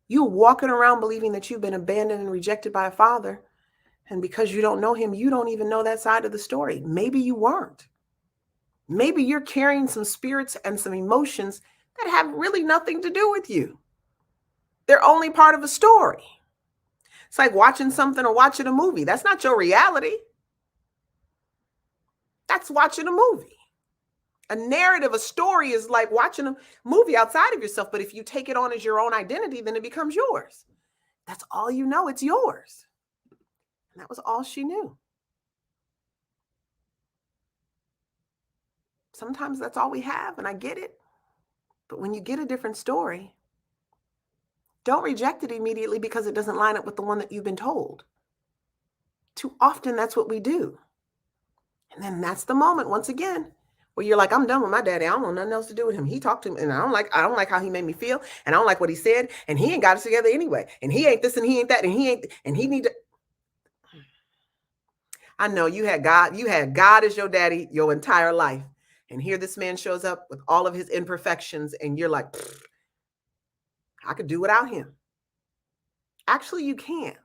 walking around believing that you've been abandoned and rejected by a father. And because you don't know him, you don't even know that side of the story. Maybe you weren't. Maybe you're carrying some spirits and some emotions that have really nothing to do with you. They're only part of a story. It's like watching something or watching a movie. That's not your reality. That's watching a movie. A narrative, a story is like watching a movie outside of yourself. But if you take it on as your own identity, then it becomes yours. That's all you know. It's yours. And that was all she knew. Sometimes that's all we have, and I get it. But when you get a different story, don't reject it immediately because it doesn't line up with the one that you've been told. Too often, that's what we do. And then that's the moment, once again, where you're like, I'm done with my daddy. I don't want nothing else to do with him. He talked to me, and I don't like how he made me feel, and I don't like what he said, and he ain't got it together anyway. And he ain't this, and he ain't that, and he need to. I know you had God as your daddy your entire life. And here this man shows up with all of his imperfections, and you're like, I could do without him. Actually, you can't.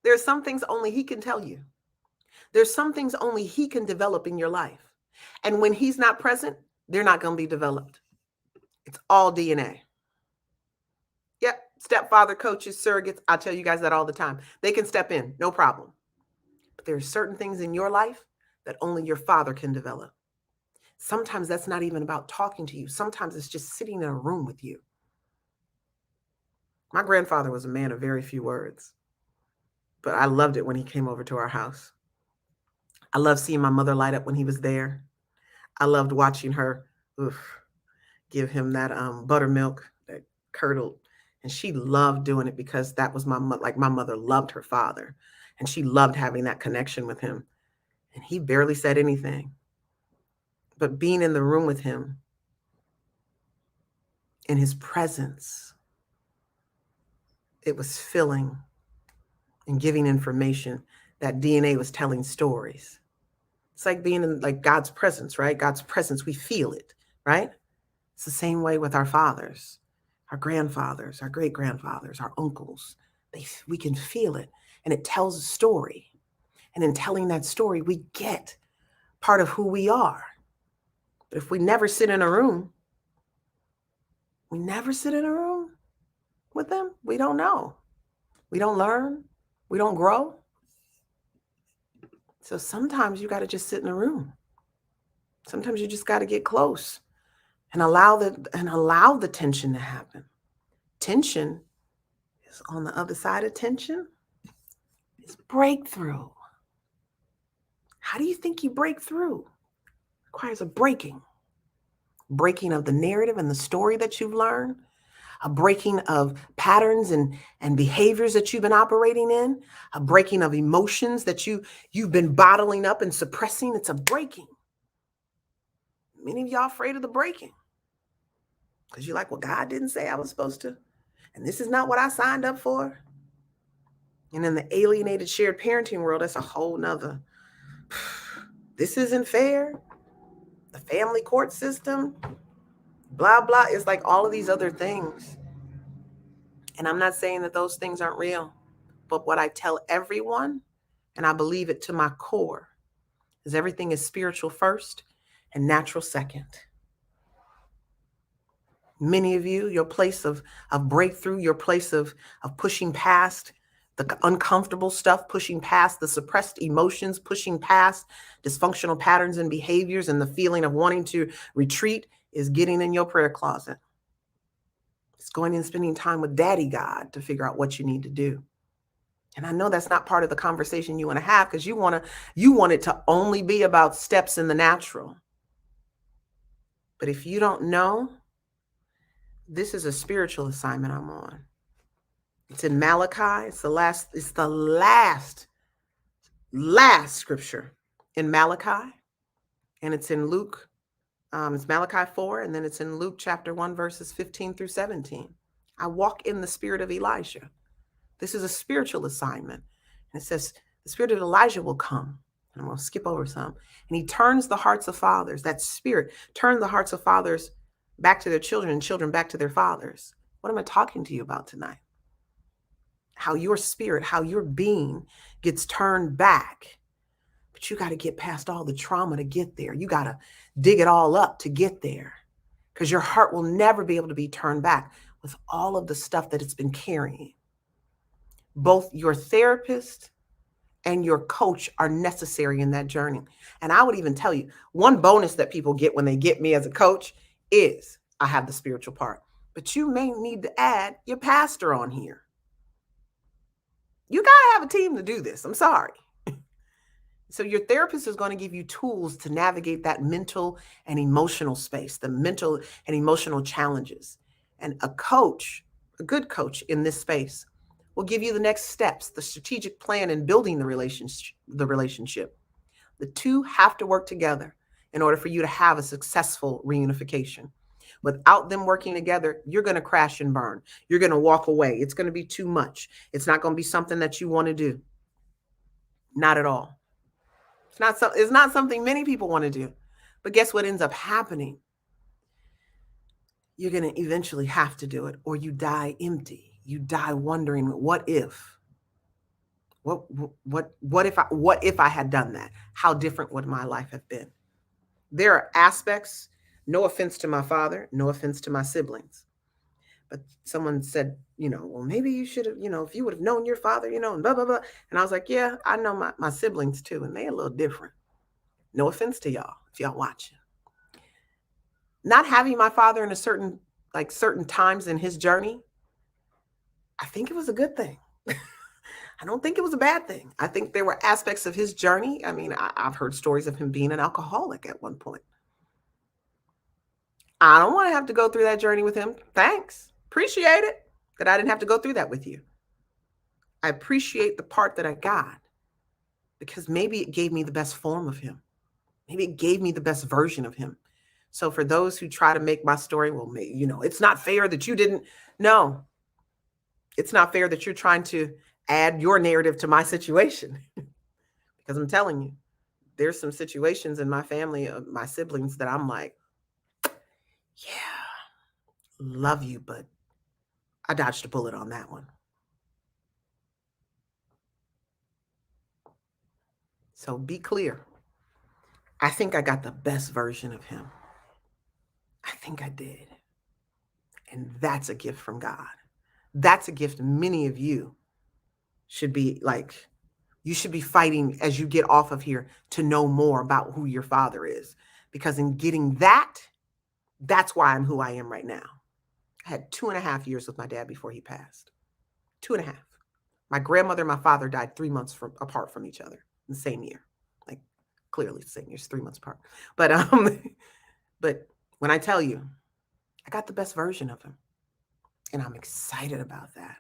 There's some things only he can tell you. There's some things only he can develop in your life. And when he's not present, they're not going to be developed. It's all DNA. Yep, stepfather, coaches, surrogates, I tell you guys that all the time. They can step in, no problem. But there are certain things in your life that only your father can develop. Sometimes that's not even about talking to you. Sometimes it's just sitting in a room with you. My grandfather was a man of very few words, but I loved it when he came over to our house. I loved seeing my mother light up when he was there. I loved watching her give him that buttermilk that curdled. And she loved doing it because that was my mother loved her father. And she loved having that connection with him. And he barely said anything. But being in the room with him, in his presence, it was filling and giving information. That DNA was telling stories. It's like being in like God's presence, right? God's presence, we feel it, right? It's the same way with our fathers, our grandfathers, our great-grandfathers, our uncles. We can feel it, and it tells a story. And in telling that story, we get part of who we are. But if we never sit in a room, with them, we don't know. We don't learn. We don't grow. So sometimes you got to just sit in a room. Sometimes you just got to get close and allow the tension to happen. Tension is on the other side of tension is breakthrough. How do you think you break through? It requires a breaking of the narrative and the story that you've learned, a breaking of patterns and behaviors that you've been operating in, a breaking of emotions that you've been bottling up and suppressing. It's a breaking. Many of y'all afraid of the breaking because you're like, well, God didn't say I was supposed to. And this is not what I signed up for. And in the alienated shared parenting world, that's a whole nother. This isn't fair. The family court system, blah, blah. It's like all of these other things. And I'm not saying that those things aren't real. But what I tell everyone, and I believe it to my core, is everything is spiritual first and natural second. Many of you, your place of breakthrough, your place of pushing past the uncomfortable stuff, pushing past the suppressed emotions, pushing past dysfunctional patterns and behaviors and the feeling of wanting to retreat is getting in your prayer closet. It's going and spending time with Daddy God to figure out what you need to do. And I know that's not part of the conversation you want to have because you want it to only be about steps in the natural. But if you don't know, this is a spiritual assignment I'm on. It's in Malachi. It's the last scripture in Malachi. And it's in Luke. It's Malachi 4, and then it's in Luke chapter 1, verses 15 through 17. I walk in the spirit of Elijah. This is a spiritual assignment. And it says, the spirit of Elijah will come. And I'm going to skip over some. And he turns the hearts of fathers, that spirit, turn the hearts of fathers back to their children and children back to their fathers. What am I talking to you about tonight? How your spirit, how your being gets turned back. But you got to get past all the trauma to get there. You got to dig it all up to get there. Because your heart will never be able to be turned back with all of the stuff that it's been carrying. Both your therapist and your coach are necessary in that journey. And I would even tell you, one bonus that people get when they get me as a coach is I have the spiritual part. But you may need to add your pastor on here. You got to have a team to do this. I'm sorry. So your therapist is going to give you tools to navigate that mental and emotional space, the mental and emotional challenges. And a coach, a good coach in this space, will give you the next steps, the strategic plan in building the relationship. The two have to work together in order for you to have a successful reunification. Without them working together, you're going to crash and burn. You're going to walk away. It's going to be too much. It's not going to be something that you want to do. Not at all. It's not something many people want to do. But guess what ends up happening? You're going to eventually have to do it, or you die empty. You die wondering, what if? What if I had done that? How different would my life have been? There are aspects, no offense to my father, no offense to my siblings. But someone said, well, maybe you should have, if you would have known your father, and blah, blah, blah. And I was like, yeah, I know my siblings too, and they're a little different. No offense to y'all, if y'all watching. Not having my father in certain times in his journey, I think it was a good thing. I don't think it was a bad thing. I think there were aspects of his journey. I mean, I've heard stories of him being an alcoholic at one point. I don't want to have to go through that journey with him. Thanks. Appreciate it that I didn't have to go through that with you. I appreciate the part that I got because maybe it gave me the best form of him. Maybe it gave me the best version of him. So for those who try to make my story, well, it's not fair that you didn't. No, it's not fair that you're trying to add your narrative to my situation. Because I'm telling you, there's some situations in my family, my siblings, that I'm like, yeah, love you, but I dodged a bullet on that one. So be clear. I think I got the best version of him. I think I did. And that's a gift from God. That's a gift many of you should be like, you should be fighting as you get off of here to know more about who your father is. Because in getting that, that's why I'm who I am right now. I had 2.5 years with my dad before he passed. 2.5. My grandmother and my father died 3 months apart from each other in the same year. Like, clearly the same year, 3 months apart. But when I tell you, I got the best version of him. And I'm excited about that.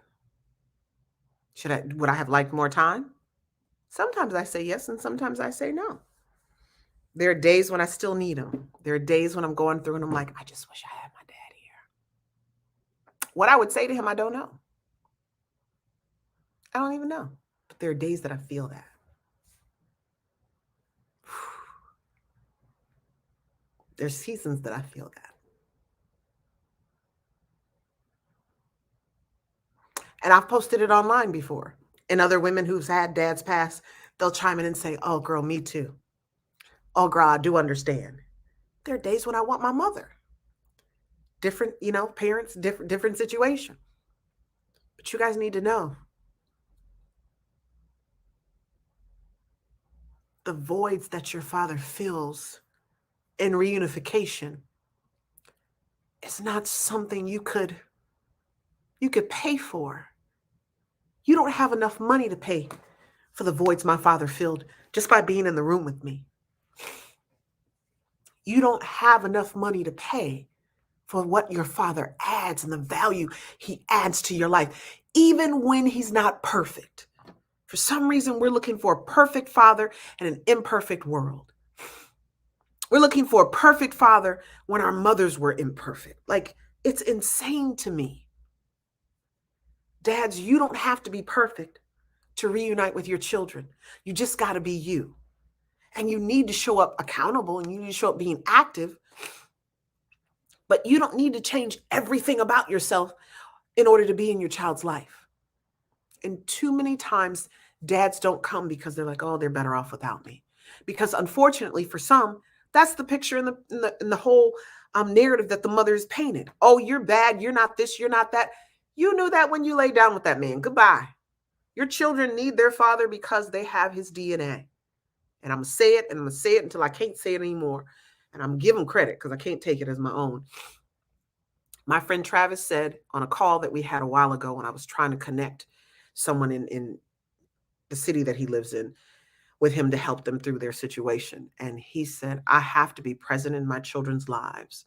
Would I have liked more time? Sometimes I say yes, and sometimes I say no. There are days when I still need him. There are days when I'm going through and I'm like, I just wish I had my dad here. What I would say to him, I don't know. I don't even know. But there are days that I feel that. There's seasons that I feel that. And I've posted it online before. And other women who've had dads pass, they'll chime in and say, oh, girl, me too. Oh, girl, I do understand. There are days when I want my mother. Different, parents, different situation. But you guys need to know the voids that your father fills in reunification is not something you could pay for. You don't have enough money to pay for the voids my father filled just by being in the room with me. You don't have enough money to pay for what your father adds and the value he adds to your life, even when he's not perfect. For some reason, we're looking for a perfect father in an imperfect world. We're looking for a perfect father when our mothers were imperfect. Like, it's insane to me. Dads, you don't have to be perfect to reunite with your children. You just got to be you. And you need to show up accountable and you need to show up being active. But you don't need to change everything about yourself in order to be in your child's life. And too many times, dads don't come because they're like, oh, they're better off without me. Because unfortunately, for some, that's the picture in the whole narrative that the mother's painted. Oh, you're bad. You're not this. You're not that. You knew that when you lay down with that man. Goodbye. Your children need their father because they have his DNA. And I'm going to say it, and I'm going to say it until I can't say it anymore. And I'm going to give him credit because I can't take it as my own. My friend Travis said on a call that we had a while ago when I was trying to connect someone in the city that he lives in with him to help them through their situation. And he said, I have to be present in my children's lives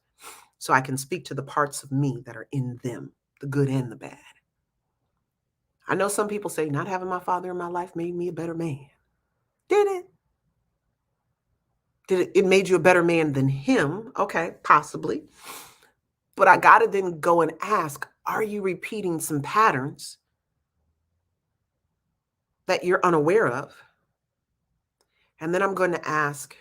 so I can speak to the parts of me that are in them, the good and the bad. I know some people say not having my father in my life made me a better man. Did it? It made you a better man than him? Okay, possibly. But I got to then go and ask, are you repeating some patterns that you're unaware of? And then I'm going to ask,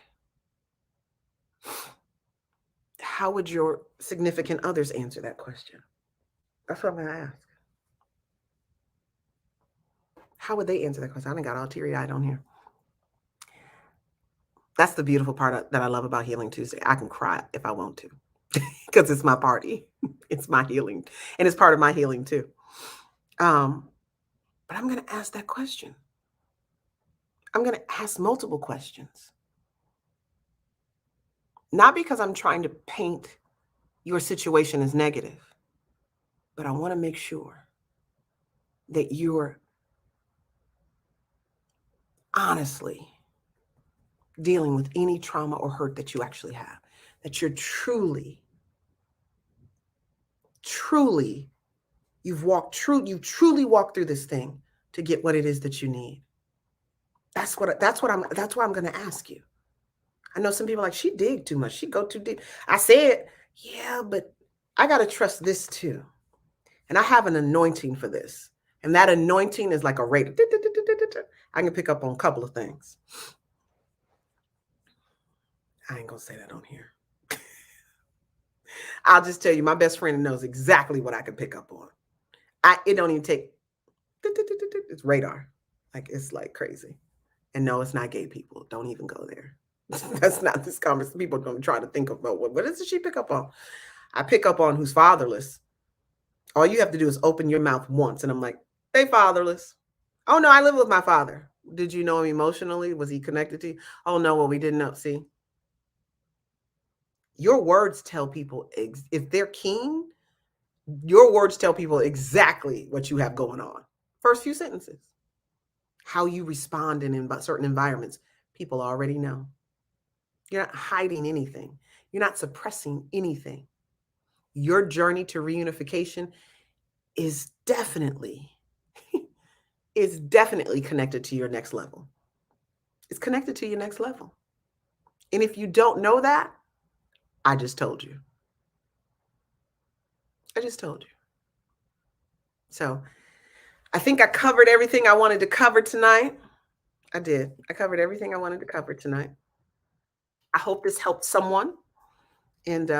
how would your significant others answer that question? That's what I'm going to ask. How would they answer that question? I done got all teary-eyed on here. That's the beautiful part that I love about Healing Tuesday. I can cry if I want to because it's my party. It's my healing. And it's part of my healing too. But I'm going to ask that question. I'm going to ask multiple questions. Not because I'm trying to paint your situation as negative, but I want to make sure that you're honestly dealing with any trauma or hurt that you actually have, that you're truly, you've truly walked through this thing to get what it is that you need. That's why I'm going to ask you. I know some people are like, she dig too much. She go too deep. I said, yeah, but I got to trust this too. And I have an anointing for this. And that anointing is like a radar. I can pick up on a couple of things. I ain't going to say that on here. I'll just tell you, my best friend knows exactly what I can pick up on. It don't even take, it's radar. Like, it's like crazy. And no, it's not gay people. Don't even go there. That's not this conversation. People don't try to think about what does she pick up on? I pick up on who's fatherless. All you have to do is open your mouth once. And I'm like, they fatherless. Oh, no, I live with my father. Did you know him emotionally? Was he connected to you? Oh, no, well, we didn't know. See, your words tell people, if they're keen, your words tell people exactly what you have going on. First few sentences. How you respond in certain environments, people already know. You're not hiding anything. You're not suppressing anything. Your journey to reunification is definitely connected to your next level. It's connected to your next level. And if you don't know that, I just told you. I just told you. So I think I covered everything I wanted to cover tonight. I did. I covered everything I wanted to cover tonight. I hope this helped someone. And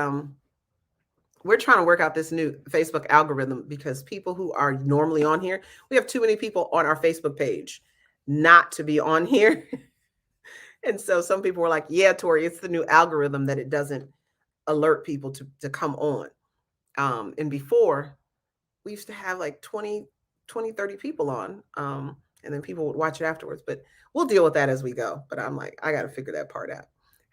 we're trying to work out this new Facebook algorithm because people who are normally on here, we have too many people on our Facebook page not to be on here. And so some people were like, yeah, Tori, it's the new algorithm that it doesn't alert people to come on. And before, we used to have like 20, 30 people on. And then people would watch it afterwards. But we'll deal with that as we go. But I'm like, I got to figure that part out.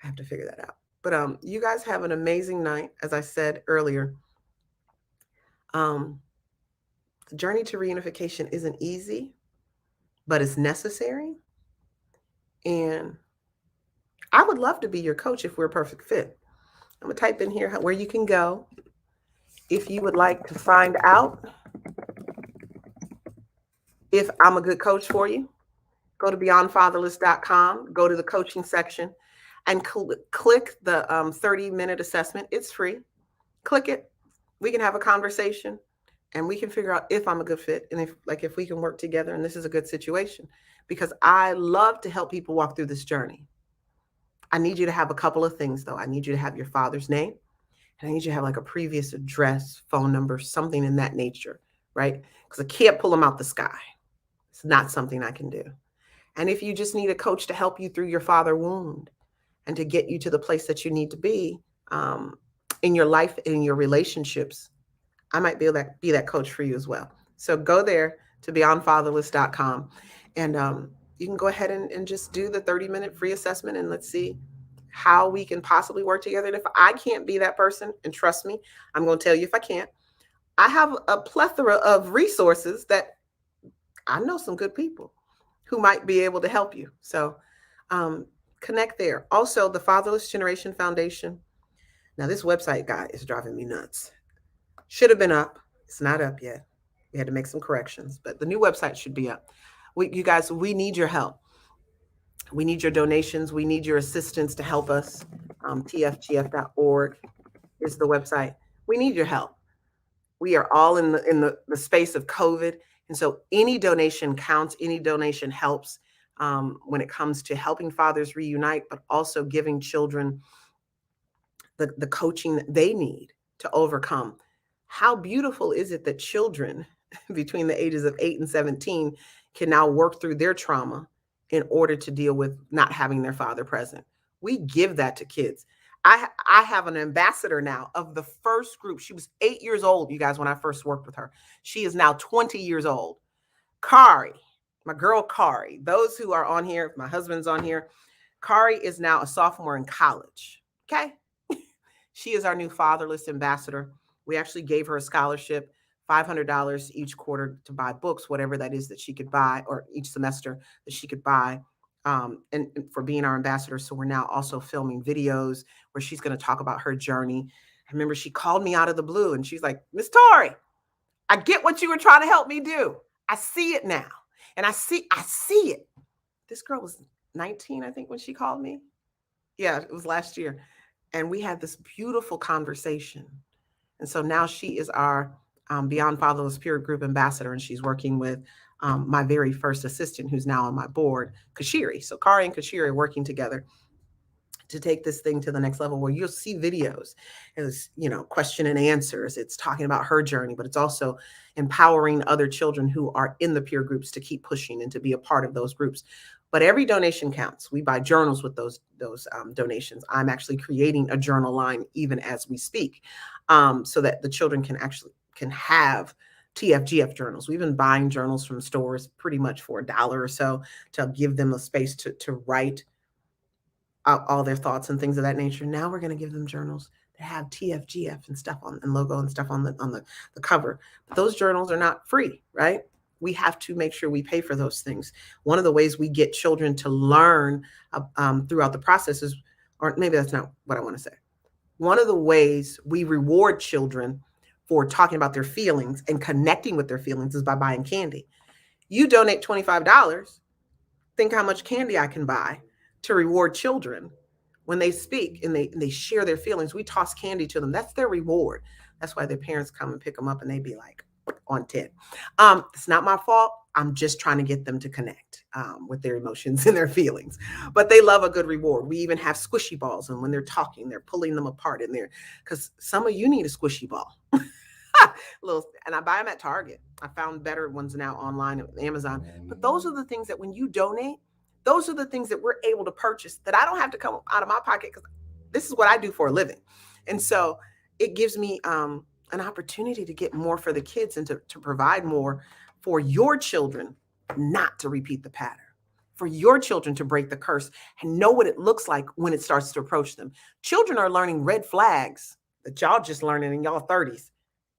I have to figure that out. But you guys have an amazing night. As I said earlier, the journey to reunification isn't easy, but it's necessary. And I would love to be your coach if we're a perfect fit. I'm going to type in here where you can go if you would like to find out if I'm a good coach for you. Go to beyondfatherless.com, go to the coaching section, and click the 30-minute assessment. It's free. Click it. We can have a conversation, and we can figure out if I'm a good fit and if we can work together and this is a good situation. Because I love to help people walk through this journey. I need you to have a couple of things, though. I need you to have your father's name, and I need you to have like a previous address, phone number, something in that nature, right? Because I can't pull them out the sky. It's not something I can do. And if you just need a coach to help you through your father wound and to get you to the place that you need to be in your life, in your relationships, I might be that coach for you as well. So go there to beyondfatherless.com and you can go ahead and just do the 30-minute free assessment, and let's see how we can possibly work together. And if I can't be that person, and trust me, I'm going to tell you if I can't, I have a plethora of resources that I know some good people who might be able to help you. So connect there. Also, the Fatherless Generation Foundation. Now, this website guy is driving me nuts. Should have been up. It's not up yet. We had to make some corrections, but the new website should be up. You guys, we need your help. We need your donations. We need your assistance to help us. TFGF.org is the website. We need your help. We are all in the space of COVID. And so any donation counts, any donation helps when it comes to helping fathers reunite, but also giving children the coaching that they need to overcome. How beautiful is it that children between the ages of 8 and 17 can now work through their trauma in order to deal with not having their father present? We give that to kids. I have an ambassador now of the first group. She was 8 years old, you guys, when I first worked with her. She is now 20 years old. Kari, my girl Kari. Those who are on here, my husband's on here. Kari is now a sophomore in college. Okay. She is our new Fatherless ambassador. We actually gave her a scholarship, $500 each quarter to buy books, whatever that is that she could buy, or each semester that she could buy. And for being our ambassador. So we're now also filming videos where she's going to talk about her journey. I remember she called me out of the blue and she's like, Miss Tori, I get what you were trying to help me do. I see it now. And I see it. This girl was 19, I think, when she called me. Yeah, it was last year. And we had this beautiful conversation. And so now she is our Beyond Fatherless Peer Group ambassador, and she's working with my very first assistant, who's now on my board, Kashiri. So Kari and Kashiri are working together to take this thing to the next level, where you'll see videos as, question and answers. It's talking about her journey, but it's also empowering other children who are in the peer groups to keep pushing and to be a part of those groups. But every donation counts. We buy journals with those donations. I'm actually creating a journal line even as we speak, so that the children can have TFGF journals. We've been buying journals from stores pretty much for $1 or so to give them a space to write out all their thoughts and things of that nature. Now we're going to give them journals that have TFGF and stuff on, and logo and stuff on the cover. But those journals are not free, right? We have to make sure we pay for those things. One of the ways we get children to learn throughout the process is, or maybe that's not what I want to say. One of the ways we reward children for talking about their feelings and connecting with their feelings is by buying candy. You donate $25, think how much candy I can buy to reward children When they speak and they share their feelings, we toss candy to them. That's their reward. That's why their parents come and pick them up and they be like on 10. It's not my fault. I'm just trying to get them to connect with their emotions and their feelings. But they love a good reward. We even have squishy balls, and when they're talking, they're pulling them apart in there because some of you need a squishy ball. Little, and I buy them at Target. I found better ones now online at Amazon. But those are the things that when you donate, those are the things that we're able to purchase that I don't have to come out of my pocket because this is what I do for a living. And so it gives me an opportunity to get more for the kids and to provide more for your children not to repeat the pattern, for your children to break the curse and know what it looks like when it starts to approach them. Children are learning red flags that y'all just learning in y'all 30s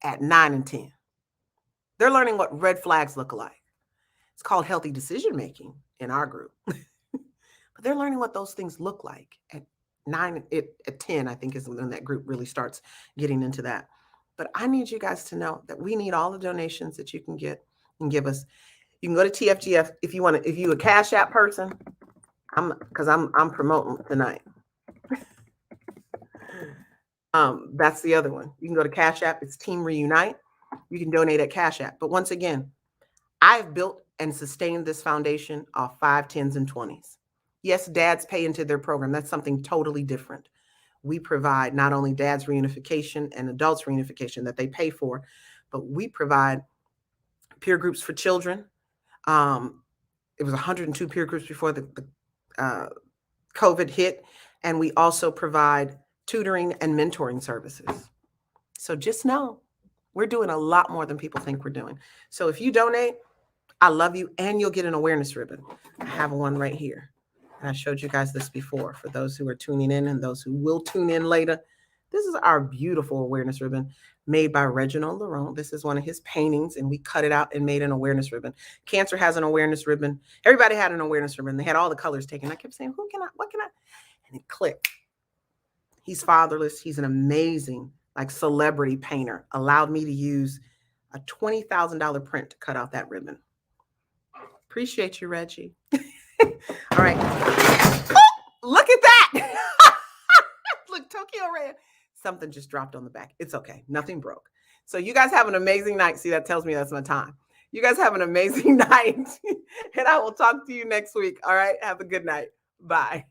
at 9 and 10. They're learning what red flags look like. It's called healthy decision making in our group. But they're learning what those things look like at 9, at 10, I think is when that group really starts getting into that. But I need you guys to know that we need all the donations that you can get and give us. You can go to TFGF if you want to, if you're a Cash App person, I'm promoting tonight. That's the other one. You can go to Cash App. It's Team Reunite. You can donate at Cash App. But once again, I've built and sustained this foundation off 5, 10s, and 20s. Yes, dads pay into their program. That's something totally different. We provide not only dads reunification and adults reunification that they pay for, but we provide peer groups for children. It was 102 peer groups before the COVID hit. And we also provide tutoring and mentoring services. So just know we're doing a lot more than people think we're doing. So if you donate, I love you, and you'll get an awareness ribbon. I have one right here. And I showed you guys this before for those who are tuning in and those who will tune in later. This is our beautiful awareness ribbon made by Reginald Larone. This is one of his paintings, and we cut it out and made an awareness ribbon. Cancer has an awareness ribbon. Everybody had an awareness ribbon. They had all the colors taken. I kept saying, what can I? And it clicked. He's fatherless. He's an amazing, celebrity painter. Allowed me to use a $20,000 print to cut out that ribbon. Appreciate you, Reggie. All right. Look at that. Look, Tokyo Red. Something just dropped on the back. It's okay. Nothing broke. So you guys have an amazing night. See, that tells me that's my time. You guys have an amazing night. And I will talk to you next week. All right. Have a good night. Bye.